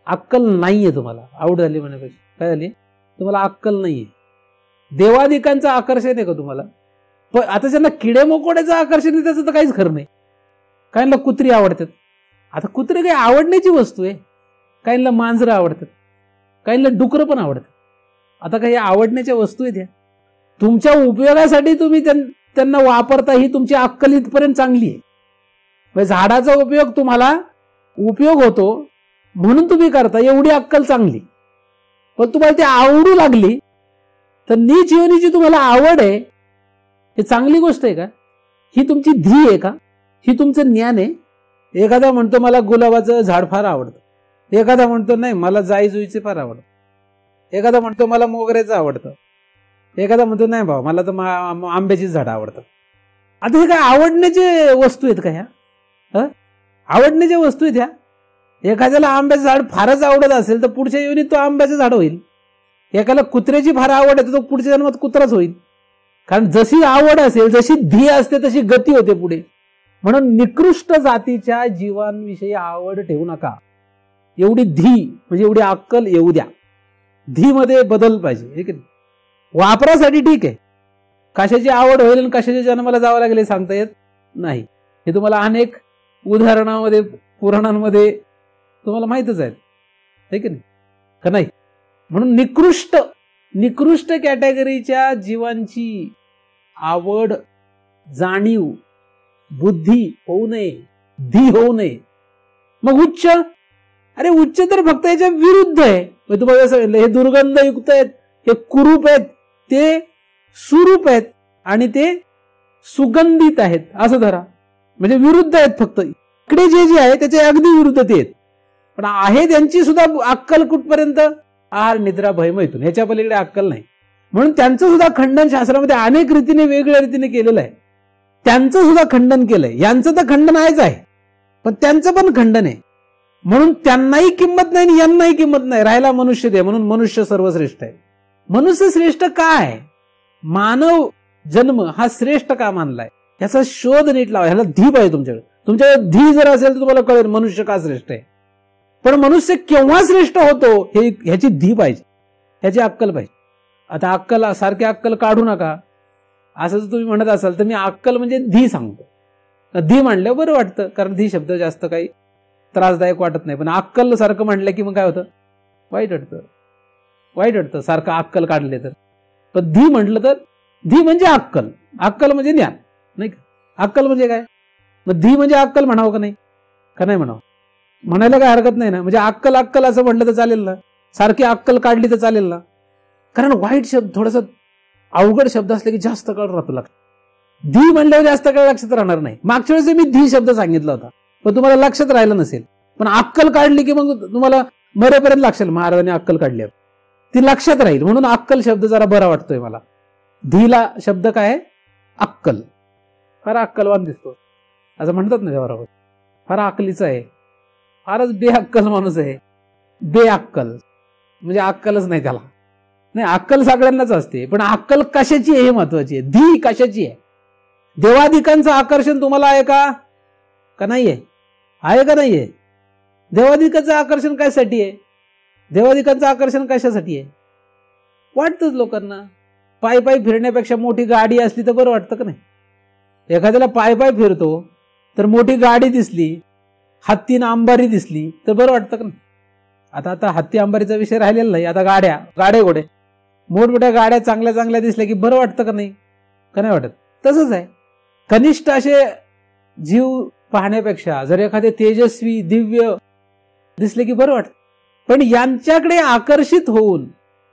अक्कल नाहीये तुम्हाला. आऊट झाली म्हणण्यापेक्षा काय झाली? तुम्हाला अक्कल नाहीये. देवादिकांचं आकर्षण आहे का तुम्हाला? पण आता ज्यांना किडे मोकोड्याचं आकर्षण आहे त्याचं तर काहीच खरं नाही. काहींना कुत्री आवडतात. आता कुत्रे काही आवडण्याची वस्तू आहे. काहींना मांजरं आवडतात, काहींना डुकरं पण आवडतात. आता काही आवडण्याच्या वस्तू आहेत. तुमच्या उपयोगासाठी तुम्ही त्यांना वापरता, ही तुमची अक्कल इथपर्यंत चांगली आहे. म्हणजे झाडाचा उपयोग तुम्हाला उपयोग होतो म्हणून तुम्ही करता, एवढी अक्कल चांगली. पण तुम्हाला ती आवडू लागली तर नीच योनीची तुम्हाला आवड आहे, हे चांगली गोष्ट आहे का? ही तुमची धी आहे का? ही तुमचं ज्ञान आहे? एखादा म्हणतो मला गुलाबाचं झाड फार आवडतं, एखादा म्हणतो नाही मला जाईजुईचे फार आवडतं, एखादा म्हणतो मला मोगऱ्याचं आवडतं, एखादा म्हणतो नाही भाऊ मला तर आंब्याची झाडं आवडतात. आता हे काय आवडण्याचे वस्तू आहेत का ह्या? आवडण्याच्या वस्तू आहेत ह्या? एखाद्याला आंब्याचं झाड फारच आवडत असेल तर पुढच्या योनीत तो आंब्याचं झाड होईल. एकाला कुत्र्याची फार आवड आहे तर तो पुढच्या जन्मात कुत्राच होईल. कारण जशी आवड असेल, जशी धी असते तशी गती होते पुढे. म्हणून निकृष्ट जातीच्या जीवांविषयी आवड ठेवू नका. एवढी धी म्हणजे एवढी अक्कल येऊ द्या. धी मध्ये बदल पाहिजे, हे की नाही? वापरासाठी ठीक आहे, कशाची आवड होईल आणि कशाच्या जन्माला जावं लागेल सांगता येत नाही. हे तुम्हाला अनेक उदाहरणामध्ये, पुराणांमध्ये तुम्हाला माहितच आहे, हे की नाही? का नाही? म्हणून निकृष्ट कॅटेगरीच्या जीवांची आवड, जाणीव, बुद्धी होऊ नये, धी होऊ नये. मग उच्च, अरे उच्च तर फक्त याच्या विरुद्ध आहे. तुम्हाला सांगितलं हे दुर्गंधयुक्त आहेत, हे कुरूप आहेत, ते सुरूप आहेत आणि ते सुगंधित आहेत, असं धरा. म्हणजे विरुद्ध आहेत. फक्त इकडे जे आहे त्याच्या अगदी विरुद्ध ते आहेत. पण आहे त्यांची सुद्धा अक्कल कुठपर्यंत? आहार निद्रा भय मैथून, ह्याच्या पलीकडे अक्कल नाही. म्हणून त्यांचं सुद्धा खंडन शास्त्रामध्ये अनेक रीतीने वेगवेगळ्या रीतीने केलेलं आहे. त्यांचं सुद्धा खंडन केलंय. यांचं तर खंडन आहेच आहे, पण त्यांचं पण खंडन आहे. म्हणून त्यांनाही किंमत नाही आणि यांनाही किंमत नाही. राहिला मनुष्य दे, म्हणून मनुष्य सर्वश्रेष्ठ आहे. मनुष्य श्रेष्ठ का आहे? मानव जन्म हा श्रेष्ठ का मानलाय याचा शोध नीट लावा. ह्याला धी पाहिजे तुमच्याकडे. तुमच्याकडे धी जर असेल तर तुम्हाला कळेल मनुष्य का श्रेष्ठ आहे. पण मनुष्य केव्हा श्रेष्ठ होतो ह्याची धी पाहिजे, ह्याची अक्कल पाहिजे. आता अक्कल सारखी अक्कल काढू नका असं जर तुम्ही म्हणत असाल तर मी अक्कल म्हणजे धी सांगतो. धी म्हणलं बरं वाटतं, कारण धी शब्द जास्त काही त्रासदायक वाटत नाही. पण अक्कल सारखं म्हटलं की मग काय होतं? वाईट वाटतं सारखं अक्कल काढले तर. पण धी म्हटलं तर धी म्हणजे अक्कल, अक्कल म्हणजे ज्ञान, नाही का? अक्कल म्हणजे काय? मग धी म्हणजे अक्कल म्हणावं का नाही? का नाही म्हणावं? म्हणायला काय हरकत नाही ना. म्हणजे अक्कल अक्कल असं म्हटलं तर चालेल ना, सारखी अक्कल काढली तर चालेल ना. कारण वाईट शब्द थोडासा अवघड शब्द असले की जास्त काळ राहतो लक्षात. धी म्हणल्यावर जास्त काळ लक्षात राहणार नाही. मागच्या वेळेस मी धी शब्द सांगितला होता पण तुम्हाला लक्षात राहिलं नसेल. पण अक्कल काढली की मग तुम्हाला मरेपर्यंत लक्षात, महाराजांनी अक्कल काढली ती लक्षात राहील. म्हणून अक्कल शब्द जरा बरा वाटतोय मला. धीला शब्द काय आहे? अक्कल. फार अक्कलवान दिसतो असं म्हणतात ना देवारावर. फार अक्कलीचा आहे, फारच बेअक्कल माणूस आहे. बेअक्कल म्हणजे अक्कलच नाही त्याला. नाही, अक्कल सगळ्यांनाच असते, पण अक्कल कशाची आहे हे महत्वाची आहे. धी कशाची आहे? देवादिकांचं आकर्षण तुम्हाला आहे का नाहीये? आहे का नाहीये? देवादिकांचं आकर्षण कशासाठी आहे? देवादिकांचं आकर्षण कशासाठी आहे? वाटतंच लोकांना. पायी पायी फिरण्यापेक्षा मोठी गाडी असली तर बरं वाटतं का नाही? एखाद्याला पायी पायी फिरतो तर मोठी गाडी दिसली, हत्तीनं अंबारी दिसली तर बरं वाटतं का नाही? आता हत्ती अंबारीचा विषय राहिलेला नाही. आता गाड्या घोडे मोठमोठ्या गाड्या चांगल्या चांगल्या दिसल्या की बरं वाटतं का नाही? का नाही वाटत? तसंच आहे. कनिष्ठ असे जीव पाहण्यापेक्षा जर एखादे तेजस्वी दिव्य दिसले की बरं वाटतं. पण यांच्याकडे आकर्षित होऊन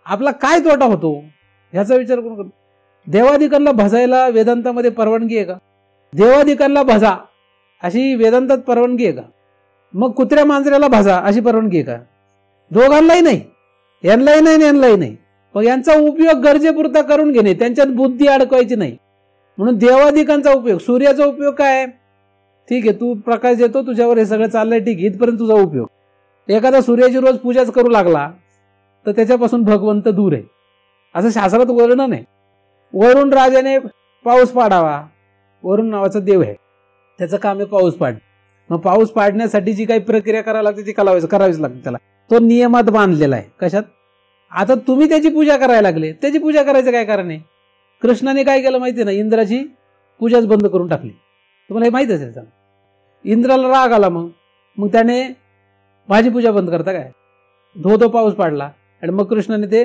आपला काय तोटा होतो ह्याचा विचार करून करतो. देवादिकांना भजायला वेदांतामध्ये परवानगी आहे का? देवादिकांना भजा अशी वेदांतात परवानगी आहे का? मग कुत्र्या मांजऱ्याला भजा अशी परवानगी आहे का? दोघांनाही नाही, यांनाही नाही यांनाही नाही. मग यांचा उपयोग गरजेपुरता करून घेणे, त्यांच्यात बुद्धी अडकवायची नाही. म्हणून देवादिकांचा उपयोग, सूर्याचा उपयोग काय? ठीक आहे, तू प्रकाश देतो, तुझ्यावर हे सगळं चाललंय, ठीक आहे, इथपर्यंत तुझा उपयोग. एखादा सूर्याची रोज पूजाच करू लागला तर त्याच्यापासून भगवंत दूर आहे असं शास्त्रात वर्णन आहे. वरुण राजाने पाऊस पाडावा. वरुण नावाचा देव आहे, त्याचं काम आहे पाऊस पाडणे. मग पाऊस पाडण्यासाठी जी काही प्रक्रिया करावी लागते ती करावीच लागते. त्याला तो नियमात बांधलेला आहे. कशात? आता तुम्ही त्याची पूजा करायला लागले, त्याची पूजा करायचं काय कारण आहे? कृष्णाने काय केलं माहिती ना? इंद्राची पूजाच बंद करून टाकली. तुम्हाला हे माहित असेल. इंद्राला राग आला, मग त्याने माझी पूजा बंद करता काय? धो पाऊस पाडला आणि मग कृष्णाने ते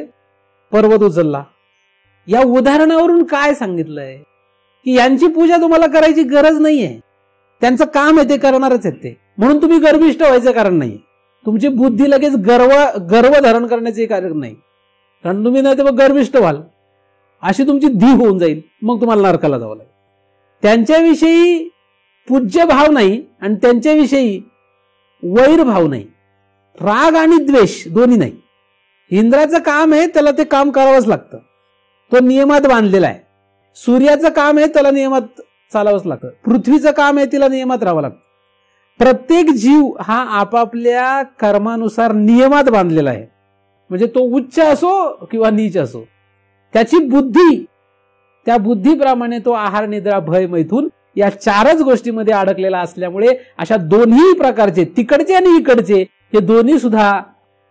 पर्वत उचलला. या उदाहरणावरून काय सांगितलंय की यांची पूजा तुम्हाला करायची गरज नाहीये. त्यांचं काम आहे ते करणारच आहेत ते. म्हणून तुम्ही गर्विष्ठ व्हायचं कारण नाही. तुमची बुद्धी लगेच गर्व धारण करण्याचे कारण नाही. कारण तुम्ही नाही तर मग गर्विष्ठ व्हाल, अशी तुमची धी होऊन जाईल, मग तुम्हाला नरकाला जावं लागेल. त्यांच्याविषयी पूज्य भाव नाही आणि त्यांच्याविषयी वैर भाव नाही, राग आणि द्वेष दोन्ही नाही. इंद्राचं काम आहे, त्याला ते काम करावंच लागतं, तो नियमात बांधलेला आहे. सूर्याचं काम आहे, त्याला नियमात चालावंच लागतं. पृथ्वीचं काम आहे, तिला नियमात राहावं लागतं. प्रत्येक जीव हा आपापल्या कर्मानुसार नियमात बांधलेला आहे. म्हणजे तो उच्च असो किंवा नीच असो, त्याची बुद्धी, त्या बुद्धीप्रमाणे तो आहार निद्रा भय मैथून या चारच गोष्टीमध्ये अडकलेला असल्यामुळे अशा दोन्ही प्रकारचे, तिकडचे आणि इकडचे, हे दोन्ही सुद्धा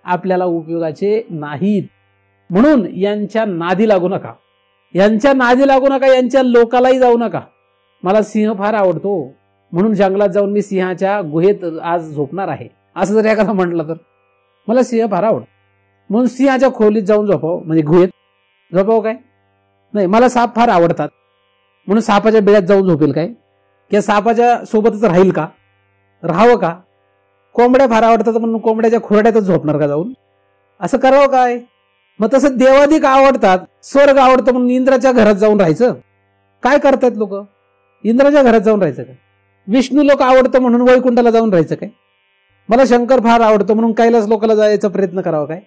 आपल्याला उपयोगाचे नाहीत. म्हणून यांच्या नादी लागू नका, यांच्या लोकालाही जाऊ नका. मला सिंह फार आवडतो म्हणून जंगलात जाऊन मी सिंहाच्या गुहेत आज झोपणार आहे असं जर एखादा म्हटलं तर, मला सिंह फार आवडतो म्हणून सिंहाच्या खोलीत जाऊन झोपावं, म्हणजे गुहेत झोपावं काय? नाही. मला साप फार आवडतात म्हणून सापाच्या बेड्यात जाऊन झोपेल काय? किंवा सापाच्या सोबतच राहील का? राहावं का? कोंबड्या फार आवडतात म्हणून कोंबड्याच्या खोरड्यातच झोपणार का जाऊन? असं करावं काय? मग तसं देवादिक आवडतात, स्वर्ग आवडतं म्हणून इंद्राच्या घरात जाऊन राहायचं काय? करतात लोक इंद्राच्या घरात जाऊन राहायचं काय? विष्णू लोक आवडतं म्हणून वैकुंठाला जाऊन राहायचं काय? मला शंकर फार आवडतो म्हणून कैलास लोकाला जायचा प्रयत्न करावा काय?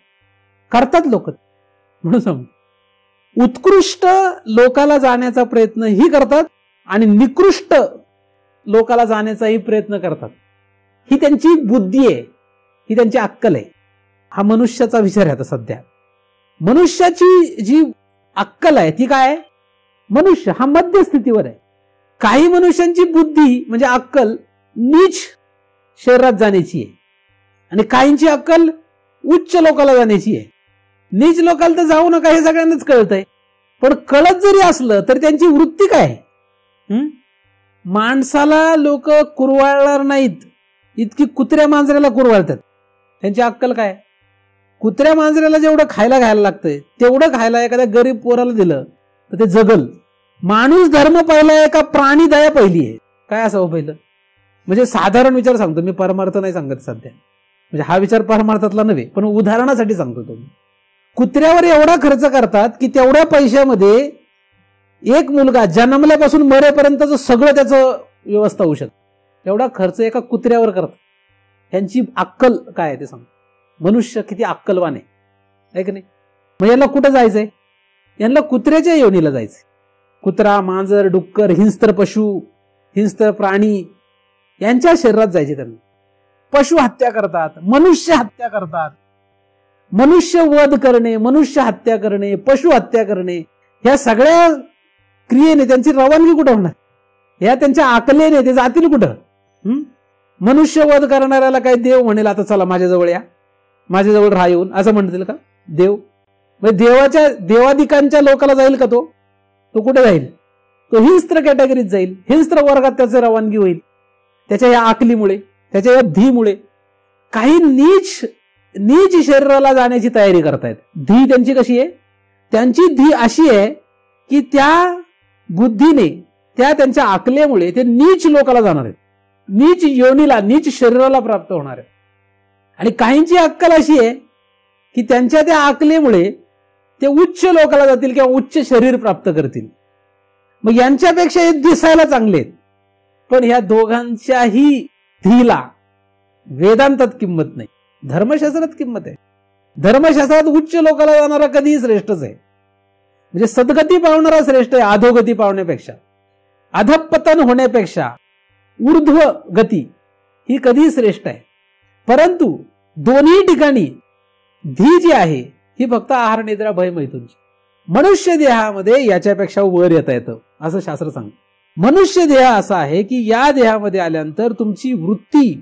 करतात लोक. म्हणून सांग, उत्कृष्ट लोकाला जाण्याचा प्रयत्नही करतात आणि निकृष्ट लोकाला जाण्याचाही प्रयत्न करतात. ही त्यांची बुद्धी आहे, ही त्यांची अक्कल आहे. हा मनुष्याचा विचार आहे. आता सध्या मनुष्याची जी अक्कल आहे ती काय आहे? मनुष्य हा मध्यस्थितीवर आहे. काही मनुष्यांची बुद्धी म्हणजे अक्कल नीच शरीरात जाण्याची आहे आणि काहींची अक्कल उच्च लोकाला जाण्याची आहे. नीच लोकाला तर जाऊ नका हे सगळ्यांनाच कळतंय, पण कळत जरी असलं तर त्यांची वृत्ती काय आहे? माणसाला लोक कुरवाळणार नाहीत इतकी कुत्र्या मांजऱ्याला कुरवाळतात. त्यांची अक्कल काय? कुत्र्या मांजऱ्याला जेवढं खायला घ्यायला लागतंय तेवढं खायला एखाद्या गरीब पोराला दिलं तर ते जगल. माणूस धर्म पहिलाय का प्राणी दया पहिली आहे? काय असावं पहिलं? म्हणजे साधारण विचार सांगतो मी, परमार्थ नाही सांगत सध्या. म्हणजे हा विचार परमार्थातला नव्हे, पण उदाहरणासाठी सांगतो. तुम्ही कुत्र्यावर एवढा खर्च करतात की तेवढ्या पैशामध्ये एक मुलगा जन्मल्यापासून मरेपर्यंतचं सगळं त्याचं व्यवस्था होऊ शकते. एवढा खर्च एका कुत्र्यावर करतात. यांची अक्कल काय आहे ते सांग. मनुष्य किती अक्कलवान आहे की नाही? मग यांना कुठं जायचंय? यांना कुत्र्याच्या योनीला जायचंय. कुत्रा, मांजर, डुक्कर, हिंस्त्र पशु, हिंस्त्र प्राणी यांच्या शरीरात जायचे त्यांना. पशु हत्या करतात, मनुष्य हत्या करतात. मनुष्य वध करणे, मनुष्य हत्या करणे, पशु हत्या करणे, ह्या सगळ्या क्रियेने त्यांची रवानगी कुठं होणार? ह्या त्यांच्या आकलेने ते जातील कुठं? मनुष्य वध करणाऱ्याला काय देव म्हणेल आता चला माझ्याजवळ या, माझ्याजवळ राहा येऊन, असं म्हणतील का देव? म्हणजे देवाच्या देवादिकांच्या लोकाला जाईल का तो? तो कुठे जाईल? तो हिंस्त्र कॅटेगरीत जाईल. हिंस्त्र वर्गात त्याची रवानगी होईल त्याच्या या आकलीमुळे, त्याच्या या धीमुळे. काही नीच शरीराला जाण्याची तयारी करतायत. धी त्यांची कशी आहे? त्यांची धी अशी आहे की त्या बुद्धीने, त्या त्यांच्या आकलेमुळे ते नीच लोकाला जाणार आहेत, नीच योनीला, नीच शरीराला प्राप्त होणार आहे. आणि काहींची अक्कल अशी आहे की त्यांच्या त्या आकलेमुळे ते उच्च लोकाला जातील किंवा उच्च शरीर प्राप्त करतील. मग यांच्यापेक्षा हे दिसायला चांगले आहेत, पण ह्या दोघांच्याही धीला वेदांतात किंमत नाही, धर्मशास्त्रात किंमत आहे. धर्मशास्त्रात उच्च लोकाला जाणारा कधीही श्रेष्ठच आहे. म्हणजे सद्गती पावणारा श्रेष्ठ आहे अधोगती पावण्यापेक्षा. अधपतन होण्यापेक्षा ऊर्ध्व गती ही कधीही श्रेष्ठ आहे. परंतु दोन्ही ठिकाणी धी जी आहे ही फक्त आहार निद्रा भय मैथुनची. मनुष्य देहामध्ये याच्यापेक्षा वर येता येतं असं शास्त्र सांगतं. मनुष्य देह असा आहे की या देहामध्ये आल्यानंतर तुमची वृत्ती,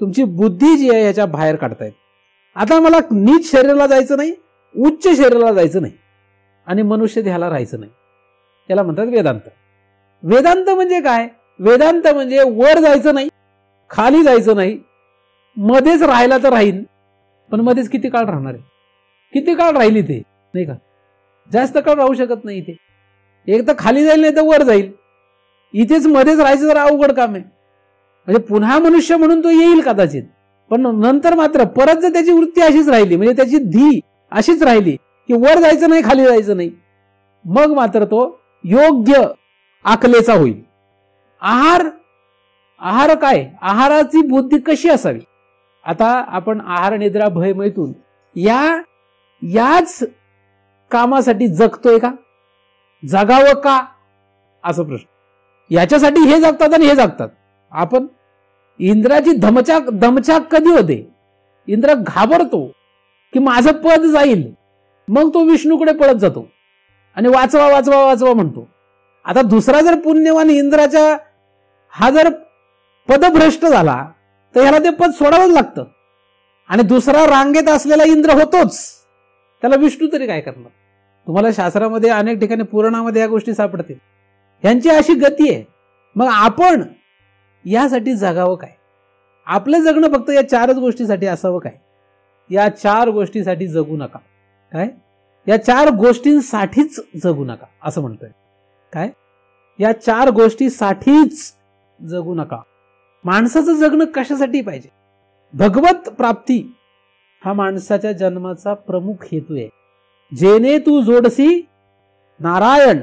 तुमची बुद्धी जी आहे याच्या बाहेर काढतायत. आता मला नीच शरीराला जायचं नाही, उच्च शरीराला जायचं नाही आणि मनुष्य देहाला राहायचं नाही. याला म्हणतात वेदांत. वेदांत म्हणजे काय? वेदांत म्हणजे वर जायचं नाही, खाली जायचं नाही, मध्येच राहायला तर राहील, पण मध्येच किती काळ राहणार आहे? किती काळ राहील इथे? नाही का? जास्त काळ राहू शकत नाही इथे. एक तर खाली जाईल नाही तर वर जाईल. इथेच मध्येच राहायचं जरा अवघड काम आहे. म्हणजे पुन्हा मनुष्य म्हणून तो येईल कदाचित, पण नंतर मात्र परत जर त्याची वृत्ती अशीच राहिली, म्हणजे त्याची धी अशीच राहिली की वर जायचं नाही, खाली जायचं नाही, मग मात्र तो योग्य आकलेचा होईल. आहार काय? आहाराची बुद्धी कशी असावी? आता आपण आहार निद्रा भय मैथुन याच कामासाठी जगतोय का? जगावं का असं प्रश्न. याच्यासाठी हे जगतात आणि हे जगतात. आपण इंद्राची दमछाक कधी होते? इंद्र घाबरतो की माझं पद जाईल, मग तो विष्णूकडे पळत जातो आणि वाचवा वाचवा वाचवा म्हणतो. आता दुसरा जर पुण्यवान इंद्राच्या हा जर पदभ्रष्ट झाला तर ह्याला ते पद सोडावंच लागतं आणि दुसरा रांगेत असलेला इंद्र होतोच, त्याला विष्णू तरी काय करणार? तुम्हाला शास्त्रामध्ये अनेक ठिकाणी पुराणामध्ये या गोष्टी सापडतील. यांची अशी गती आहे. मग आपण यासाठी जगावं काय? आपलं जगणं फक्त या 4च गोष्टीसाठी असावं काय? या 4 गोष्टीसाठी जगू नका. काय? या 4 गोष्टींसाठीच जगू नका असं म्हणतोय. काय? या 4 गोष्टीसाठीच जगू नका. माणसाचं जगणं कशासाठी पाहिजे? भगवत प्राप्ती हा माणसाच्या जन्माचा प्रमुख हेतू आहे. जेने तू जोडसी नारायण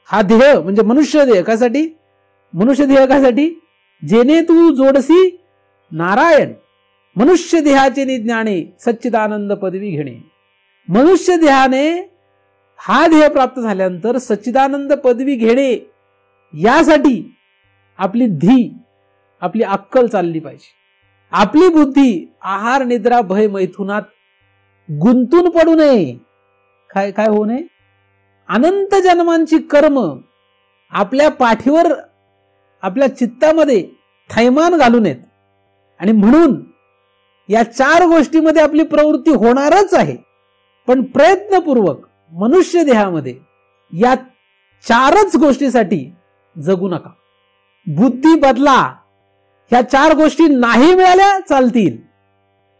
हा देह म्हणजे मनुष्य देह कशासाठी? मनुष्य देह कशासाठी? जेने तू जोडसी नारायण मनुष्य देहाचे निज्ञाने सच्चिदानंद पदवी घेणे. मनुष्य ध्येयाने हा ध्येय प्राप्त झाल्यानंतर सच्चिदानंद पदवी घेणे यासाठी आपली आपली अक्कल चालली पाहिजे. आपली बुद्धी आहार निद्रा भय मैथुनात गुंतून पडू नये. काय काय होऊ नये? अनंत जन्मांची कर्म आपल्या पाठीवर आपल्या चित्तामध्ये थैमान घालू नयेत. आणि म्हणून या 4 गोष्टीमध्ये आपली प्रवृत्ती होणारच आहे, पण प्रयत्नपूर्वक मनुष्य देहामध्ये या 4च गोष्टीसाठी जगू नका. बुद्धी बदला. ह्या 4 गोष्टी नाही मिळाल्या चालतील,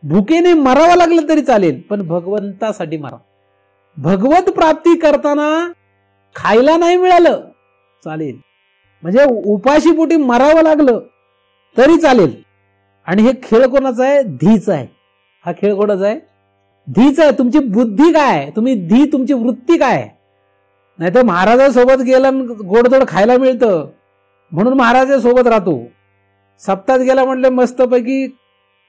भुकेने मरावं लागलं तरी चालेल, पण भगवंतासाठी मरा. भगवत प्राप्ती करताना खायला नाही मिळालं चालेल, म्हणजे उपाशीपोटी मरावं लागलं तरी चालेल. आणि हे खेळ कोणाचा आहे? धीचा आहे. हा खेळ कोणाचा आहे? धीचा आहे. तुमची बुद्धी काय आहे? तुमची वृत्ती काय आहे? नाही तर महाराजासोबत गेला गोडधोड खायला मिळतं म्हणून महाराजासोबत राहतो. सप्ताहात गेला म्हटलं मस्तपैकी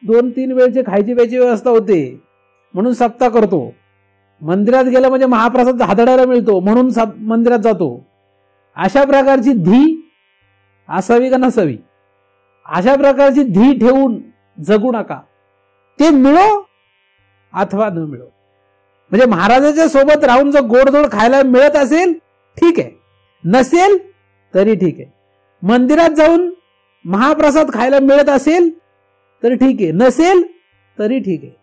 2-3 वेळचे खायची प्यायची व्यवस्था होते म्हणून सप्ताह करतो. मंदिरात गेला म्हणजे महाप्रसाद हादडायला मिळतो म्हणून मंदिरात जातो. अशा प्रकारची धी असावी का नसावी? अशा प्रकारची धी ठेवून जगू नका. ते मिळो अथवा न मिळो. म्हणजे महाराजाच्या सोबत राहून जर गोडधोड खायला मिळत असेल ठीक आहे, नसेल तरी ठीक आहे. मंदिरात जाऊन महाप्रसाद खायला मिळत असेल तर ठीक आहे, नसेल तरी ठीक आहे.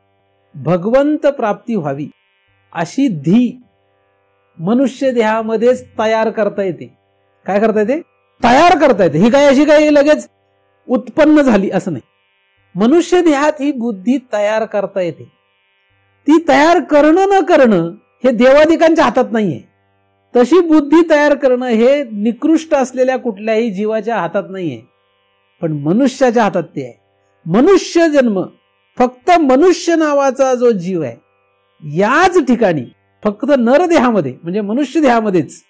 भगवंत प्राप्ती व्हावी अशी धी मनुष्य देहामध्येच तयार करता येते. काय करता येते? तयार करता येते. ही काय अशी काही लगेच उत्पन्न झाली असं नाही. मनुष्य देहात ही बुद्धी तयार करता येते. ती तयार करणं न करणं हे देवादिकांच्या हातात नाहीये. तशी बुद्धी तयार करणं हे निकृष्ट असलेल्या कुठल्याही जीवाच्या हातात नाहीये, पण मनुष्याच्या हातात ते आहे. मनुष्य जन्म फक्त मनुष्य नावाचा जो जीव आहे याच ठिकाणी फक्त नरदेहामध्ये म्हणजे मनुष्य देहामध्येच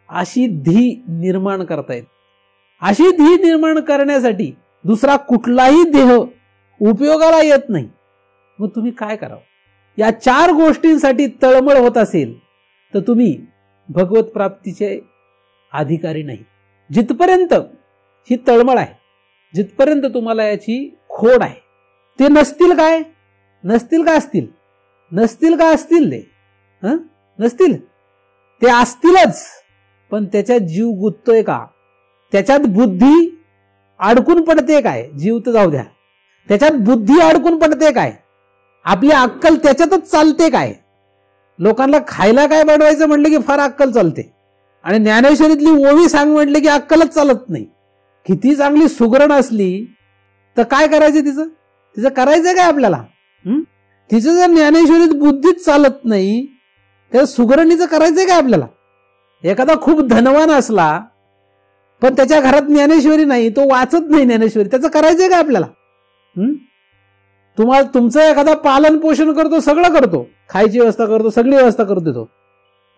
अशी धी निर्माण करता येते. अशी धी निर्माण करण्यासाठी दुसरा कुठलाही देह उपयोगाला येत नाही. मग तुम्ही काय करावं? या 4 गोष्टींसाठी तळमळ होत असेल तर तुम्ही भगवत प्राप्तीचे अधिकारी नाही. जिथपर्यंत ही तळमळ आहे, जिथपर्यंत तुम्हाला याची खोड आहे, ते नसतील काय? नसतील का असतील? नसतील का असतील? नसतील. ते असतीलच, पण त्याच्यात जीव गुंततोय का? त्याच्यात बुद्धी अडकून पडते काय? जीव तर जाऊ द्या, त्याच्यात बुद्धी अडकून पडते काय? आपली अक्कल त्याच्यातच चालते काय? लोकांना खायला काय बनवायचं म्हटलं की फार अक्कल चालते, आणि ज्ञानेश्वरीतली ओवी सांग म्हटलं की अक्कलच चालत नाही. किती चांगली सुगरण असली तर काय करायचं तिचं करायचं काय आपल्याला? तिचं जर ज्ञानेश्वरीत बुद्धीच चालत नाही तर सुगरणीचं करायचंय काय आपल्याला? एखादा खूप धनवान असला पण त्याच्या घरात ज्ञानेश्वरी नाही, तो वाचत नाही ज्ञानेश्वरी, त्याचं करायचंय काय आपल्याला? तुम्हाला तुमचं एखादा पालन पोषण करतो, सगळं करतो, खायची व्यवस्था करतो, सगळी व्यवस्था करून देतो,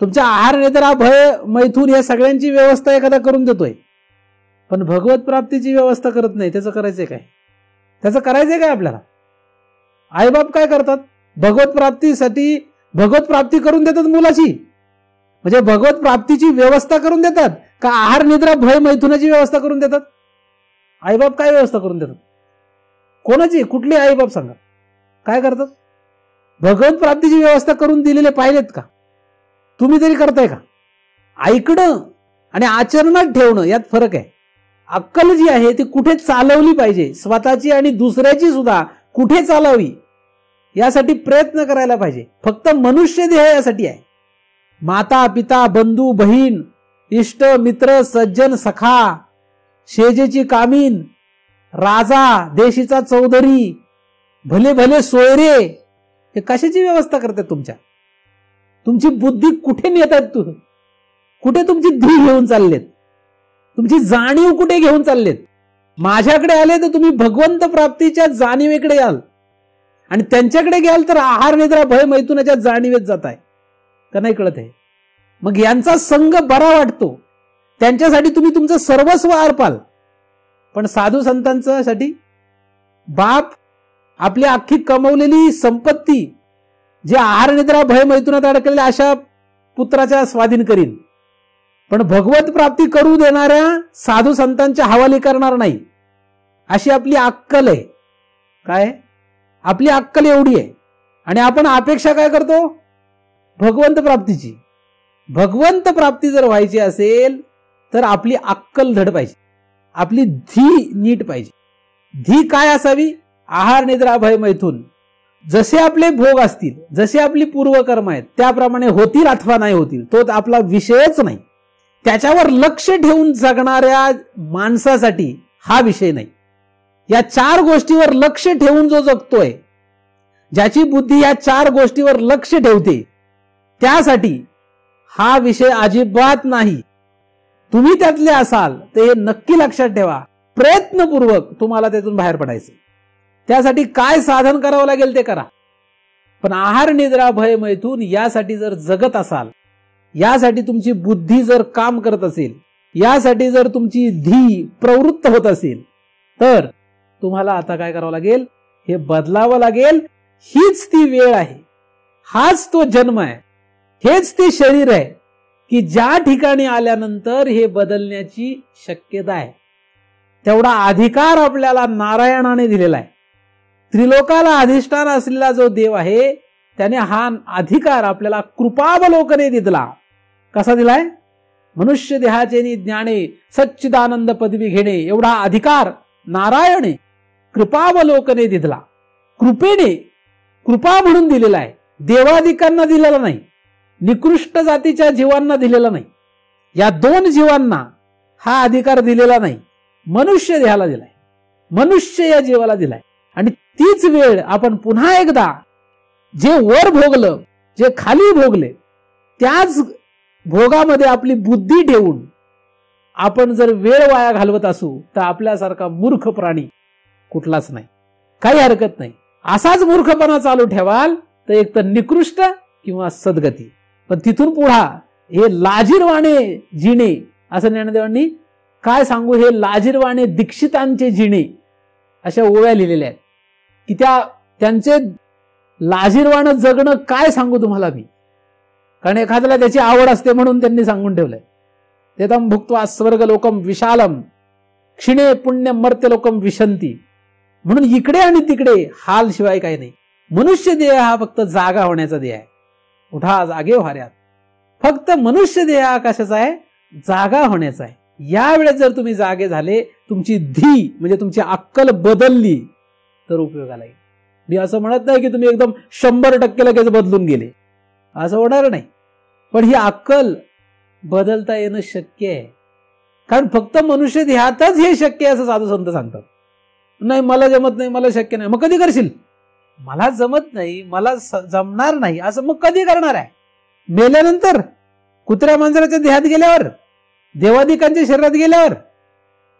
तुमच्या आहार निद्रा भय मैथून या सगळ्यांची व्यवस्था एखादा करून देतोय, पण भगवत प्राप्तीची व्यवस्था करत नाही, त्याचं करायचंय काय? त्याचं करायचंय काय आपल्याला? आईबाप काय करतात? भगवत प्राप्तीसाठी भगवत प्राप्ती करून देतात मुलाची, म्हणजे भगवत प्राप्तीची व्यवस्था करून देतात का आहार निद्रा भय मैथुनाची व्यवस्था करून देतात? आईबाप काय व्यवस्था करून देतात? कोणाची? कुठली आईबाप सांगा? काय करतात? भगवत प्राप्तीची व्यवस्था करून दिलेले पाहिलेत का? तुम्ही तरी करताय का? ऐकणं आणि आचरणात ठेवणं यात फरक आहे. अक्कल जी आहे ती कुठे चालवली पाहिजे, स्वतःची आणि दुसऱ्याची सुद्धा कुठे चालावी यासाठी प्रयत्न करायला पाहिजे. फक्त मनुष्य देह यासाठी आहे. माता पिता बंधू बहीण इष्ट मित्र सज्जन सखा शेजेची कामीन राजा देशीचा चौधरी भले भले सोयरे हे कशाची व्यवस्था करतात? तुमची बुद्धी कुठे नेतात? कुठे तुमची धी घेऊन चाललेत? तुमची जाणीव कुठे घेऊन चाललेत? माझ्याकडे आले तर तुम्ही भगवंत प्राप्तीच्या जाणीवेकडे याल, आणि त्यांच्याकडे घ्याल तर आहार निद्रा भय मैथुनाच्या जाणीवेत जाताय का नाही कळत आहे? मग यांचा संग बरा वाटतो, त्यांच्यासाठी तुम्ही तुमचं सर्वस्व अर्पाल, पण साधू संतांसाठी बाप आपली अख्खी कमवलेली संपत्ती जे आहार निद्रा भय मैथुनात अडकलेल्या अशा पुत्राच्या स्वाधीन करीन, पण भगवत प्राप्ती करू देणाऱ्या साधू संतांच्या हवाली करणार नाही, अशी आपली अक्कल आहे. काय आपली अक्कल एवढी आहे. आणि आपण अपेक्षा काय करतो? भगवंत प्राप्तीची. भगवंत प्राप्ती जर व्हायची असेल तर आपली अक्कल धड पाहिजे, आपली धी नीट पाहिजे. धी काय असावी? आहार निद्रा भय मैथुन जसे आपले भोग असतील, जसे आपली पूर्वकर्म आहेत त्याप्रमाणे होतील अथवा नाही होतील, तो आपला विषयच नाही. त्याच्यावर लक्ष ठेवून जगणाऱ्या माणसासाठी हा विषय नाही. या 4 गोष्टीवर लक्ष ठेवून जो जगतोय, ज्याची बुद्धी या 4 गोष्टीवर लक्ष ठेवते, त्यासाठी हा विषय अजिबात नाही. तुम्ही त्यातले असाल तर हे नक्की लक्षात ठेवा. प्रयत्नपूर्वक तुम्हाला त्यातून बाहेर पडायचं. त्यासाठी काय साधन करावं लागेल ते करा. पण आहार निद्रा भय मैथुन यासाठी जर जगत असाल, यासाठी तुमची बुद्धी जर काम करत असेल, यासाठी जर तुमची धी प्रवृत्त होत असेल, तर तुम्हाला आता काय करावं लागेल? हे बदलावं लागेल. हीच ती वेळ आहे, हाच तो जन्म आहे, हेच ते शरीर आहे की ज्या ठिकाणी आल्यानंतर हे बदलण्याची शक्यता आहे. तेवढा अधिकार आपल्याला नारायणाने दिलेला आहे. त्रिलोकाला अधिष्ठान असलेला जो देव आहे त्याने हा अधिकार आपल्याला कृपावलोकने दिला. कसा दिलाय? मनुष्य देहाचे ज्ञाने सच्चिदानंद पदवी घेणे एवढा अधिकार नारायणे कृपावलोकने दिला. कृपेने, कृपा म्हणून दिलेला आहे. देवादिकांना दिलेला नाही, निकृष्ट जातीच्या जीवांना दिलेला नाही, या 2 जीवांना हा अधिकार दिलेला नाही, मनुष्य देहाला दिलाय, मनुष्य या जीवाला दिलाय. आणि तीच वेळ आपण पुन्हा एकदा जे वर भोगलं, जे खाली भोगले, त्याच भोगामध्ये आपली बुद्धी ठेवून आपण जर वेळ वाया घालवत असू तर आपल्यासारखा मूर्ख प्राणी कुठलाच नाही. काही हरकत नाही. असाच मूर्खपणा चालू ठेवाल तर एक तर निकृष्ट किंवा सद्गती. पण तिथून पुढा हे लाजीरवाणे जिणे, असं ज्ञानदेवांनी काय सांगू, हे लाजीरवाणे दीक्षितांचे जिणे अशा ओव्या लिहिलेल्या आहेत की त्यांचे लाजीरवाणं जगणं काय सांगू तुम्हाला मी. कारण एखाद्याला त्याची आवड असते म्हणून त्यांनी सांगून ठेवलंय. तेतम भुक्त्वा स्वर्ग लोकम विशालम क्षिणे पुण्य मर्त्य लोकम विशंती. म्हणून इकडे आणि तिकडे हाल शिवाय काही नाही. मनुष्य देह हा फक्त जागा होण्याचा देह आहे. उठा जागे व्हाऱ्यात. फक्त मनुष्य देह हा कशाचा आहे? जागा होण्याचा आहे. यावेळेस जर तुम्ही जागे झाले, तुमची धी म्हणजे तुमची अक्कल बदलली तर उपयोगाला येईल. मी असं म्हणत नाही की तुम्ही एकदम 100% लगेच बदलून गेले, असं होणार नाही. पण ही अक्कल बदलता येणं शक्य आहे. कारण फक्त मनुष्य देहातच हे शक्य आहे असं साधू संत सांगतात. नाही मला जमत नाही, मला शक्य नाही. मग कधी करशील? मला जमत नाही, मला जमणार नाही असं मग कधी करणार आहे? मेल्यानंतर? कुत्र्या मांजराच्या देहात गेल्यावर? देवादिकांच्या शरीरात गेल्यावर?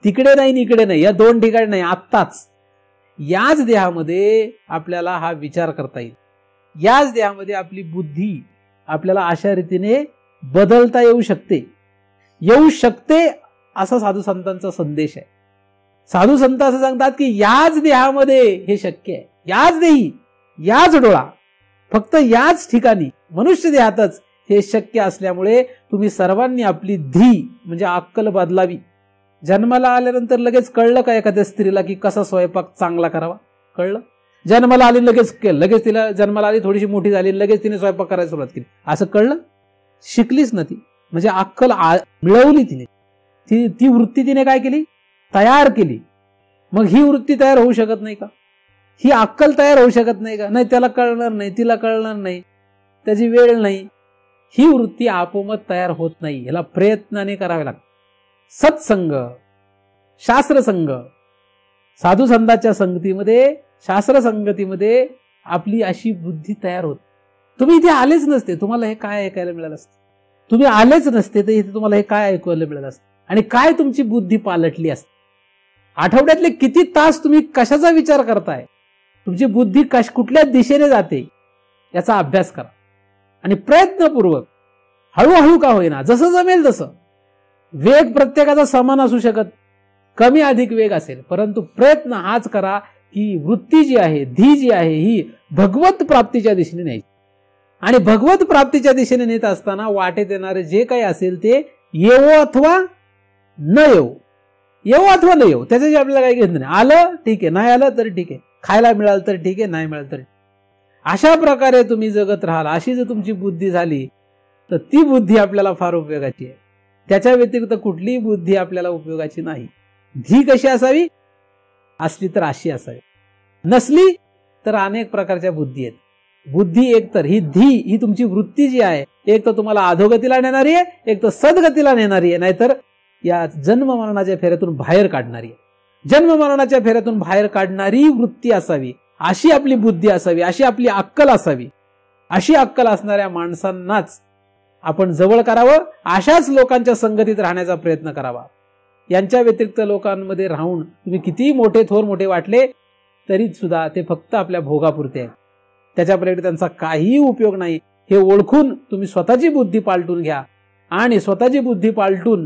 तिकडे नाही इकडे नाही, या 2 ठिकाणी नाही, आत्ताच याच देहामध्ये आपल्याला हा विचार करता येईल. याच देहामध्ये आपली बुद्धी आपल्याला अशा रीतीने बदलता येऊ शकते असा साधू संतांचा संदेश आहे. साधू संत असं सांगतात की याच देहामध्ये हे शक्य आहे, याच देही, याच डोळा, फक्त याच ठिकाणी मनुष्य देहातच हे शक्य असल्यामुळे तुम्ही सर्वांनी आपली धी म्हणजे अक्कल बदलावी. जन्माला आल्यानंतर लगेच कळलं का एखाद्या स्त्रीला की कसा स्वयंपाक चांगला करावा? कळलं? जन्माला आली लगेच केलं, लगेच तिला जन्माला आली थोडीशी मोठी झाली लगेच तिने स्वयंपाक करायला सुरुवात केली, असं कळलं? शिकलीच ना ती. म्हणजे अक्कल मिळवली तिने. ती वृत्ती तिने काय केली? तयार केली. मग ही वृत्ती तयार होऊ शकत नाही का? ही अक्कल तयार होऊ शकत नाही का? नाही, त्याला कळणार नाही, तिला कळणार नाही, त्याची वेळ नाही. ही वृत्ती आपोआप तयार होत नाही, याला प्रयत्नाने करावे लागते. सत्संग, शास्त्रसंग, साधू संतांच्या संगतीमध्ये, शास्त्र संगतीमध्ये आपली अशी बुद्धी तयार होत. तुम्ही इथे आलेच नसते, तुम्हाला हे काय ऐकायला मिळालं असतं? तुम्ही आलेच नसते तर इथे तुम्हाला हे काय ऐकायला मिळालं असतं? आणि काय तुमची बुद्धी पालटली असते? आठवड्यातले किती तास तुम्ही कशाचा विचार करताय? तुमची बुद्धी कुठल्या दिशेने जाते याचा अभ्यास करा. आणि प्रयत्नपूर्वक हळूहळू का होईना, जसं जमेल तसं. वेग प्रत्येकाचा समान असू शकत, कमी अधिक वेग असेल, परंतु प्रयत्न हाच करा की वृत्ती जी आहे, धी जी आहे, ही भगवत प्राप्तीच्या दिशेने न्यायची. आणि भगवत प्राप्तीच्या दिशेने नेत असताना वाटेत येणारे जे काही असेल ते येवो अथवा न येवो, येवो अथवा न येवो, त्याच्याशी आपल्याला काही घेत नाही. आलं ठीक आहे, नाही आलं तरी ठीक आहे, खायला मिळालं तर ठीक आहे, नाही मिळालं तरी. अशा प्रकारे तुम्ही जगत राहाल, अशी जर तुमची बुद्धी झाली तर ती बुद्धी आपल्याला फार उपयोगाची आहे. त्याच्या व्यतिरिक्त कुठलीही बुद्धी आपल्याला उपयोगाची नाही. धी कशी असावी? असली तर अशी असावी, नसली तर अनेक प्रकारच्या बुद्धी आहेत. बुद्धी एक तर ही धी, ही तुमची वृत्ती जी आहे, एक तर तुम्हाला अधोगतीला नेणारी आहे, एक तर सद्गतीला नेणारी आहे, नाहीतर या जन्म मरणाच्या फेऱ्यातून बाहेर काढणारी आहे. जन्म मरणाच्या फेऱ्यातून बाहेर काढणारी वृत्ती असावी, अशी आपली बुद्धी असावी, अशी आपली अक्कल असावी. अशी अक्कल असणाऱ्या माणसांनाच आपण जवळ करावं, अशाच लोकांच्या संगतीत राहण्याचा प्रयत्न करावा. यांच्या व्यतिरिक्त लोकांमध्ये राहून तुम्ही कितीही मोठे थोर मोठे वाटले तरी सुद्धा ते फक्त आपल्या भोगापुरते आहे, त्याच्यापलीकडे त्यांचा काहीही उपयोग नाही. हे ओळखून तुम्ही स्वतःची बुद्धी पालटून घ्या आणि स्वतःची बुद्धी पालटून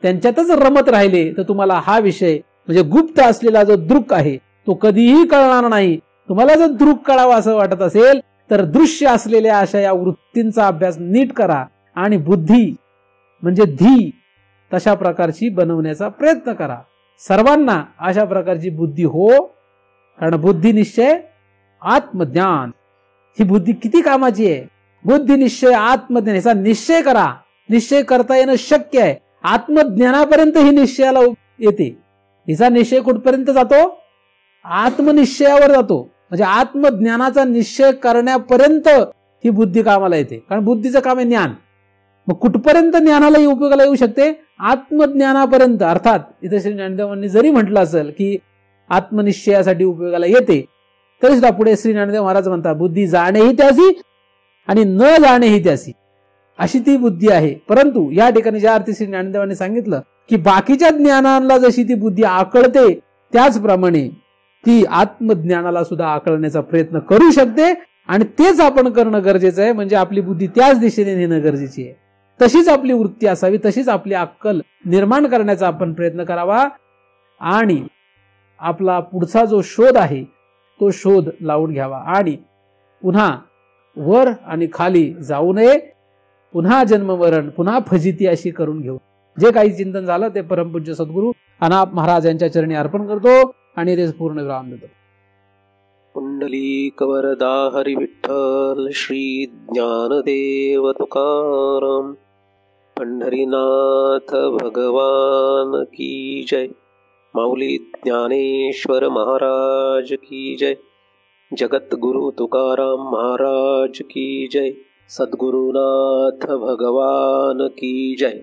त्यांच्यातच रमत राहिले तर तुम्हाला हा विषय म्हणजे गुप्त असलेला जो दृक आहे तो कधीही कळणार नाही. तुम्हाला जर दृक कळावा असं वाटत असेल तर दृश्य असलेल्या अशा या वृत्तींचा अभ्यास नीट करा आणि बुद्धी म्हणजे धी तशा प्रकारची बनवण्याचा प्रयत्न करा. सर्वांना अशा प्रकारची बुद्धी हो, कारण बुद्धी निश्चय आत्मज्ञान ही बुद्धी किती कामाची आहे. बुद्धी निश्चय आत्मज्ञान याचा निश्चय करा. निश्चय करता येणं शक्य आहे. आत्मज्ञानापर्यंत ही निश्चयाला येते. हिचा निश्चय कुठपर्यंत जातो? आत्मनिश्चयावर जातो. म्हणजे आत्मज्ञानाचा निश्चय करण्यापर्यंत ही बुद्धी कामाला येते, कारण बुद्धीचं काम आहे ज्ञान. मग कुठपर्यंत ज्ञानालाही उपयोगाला येऊ शकते? आत्मज्ञानापर्यंत. अर्थात इथे श्री ज्ञानदेवांनी जरी म्हटलं असेल की आत्मनिश्चयासाठी उपयोगाला येते, तरी सुद्धा पुढे श्री ज्ञानदेव महाराज म्हणतात बुद्धी जाणेही त्यासी आणि न जाणेही त्यासी, अशी ती बुद्धी आहे. परंतु या ठिकाणी ज्या अर्थी श्री ज्ञानदेवांनी सांगितलं की बाकीच्या ज्ञानाला जशी ती बुद्धी आकळते त्याचप्रमाणे ती आत्मज्ञानाला सुद्धा आकळण्याचा प्रयत्न करू शकते आणि तेच आपण करणं गरजेचं आहे. म्हणजे आपली बुद्धी त्याच दिशेने नेणं गरजेची आहे. तशीच आपली वृत्ती असावी, तशीच आपली अक्कल निर्माण करण्याचा आपण प्रयत्न करावा आणि आपला पुढचा जो शोध आहे तो शोध लावून घ्यावा आणि पुन्हा वर आणि खाली जाऊ नये, पुन्हा जन्ममरण पुन्हा फजिती अशी करून घेऊ. जे काही चिंतन झालं ते परमपूज्य सद्गुरू अनाप महाराज यांच्या चरणी अर्पण करतो आणि ते पूर्ण विराम देतो. कुंडलीक वरदा हरी विठ्ठल श्री ज्ञानदेव तुकाराम. पंढरीनाथ भगवान की जय. माऊली ज्ञानेश्वर महाराज की जय. जगद्गुरु तुकाराम महाराज की जय. सद्गुरुनाथ भगवान की जय.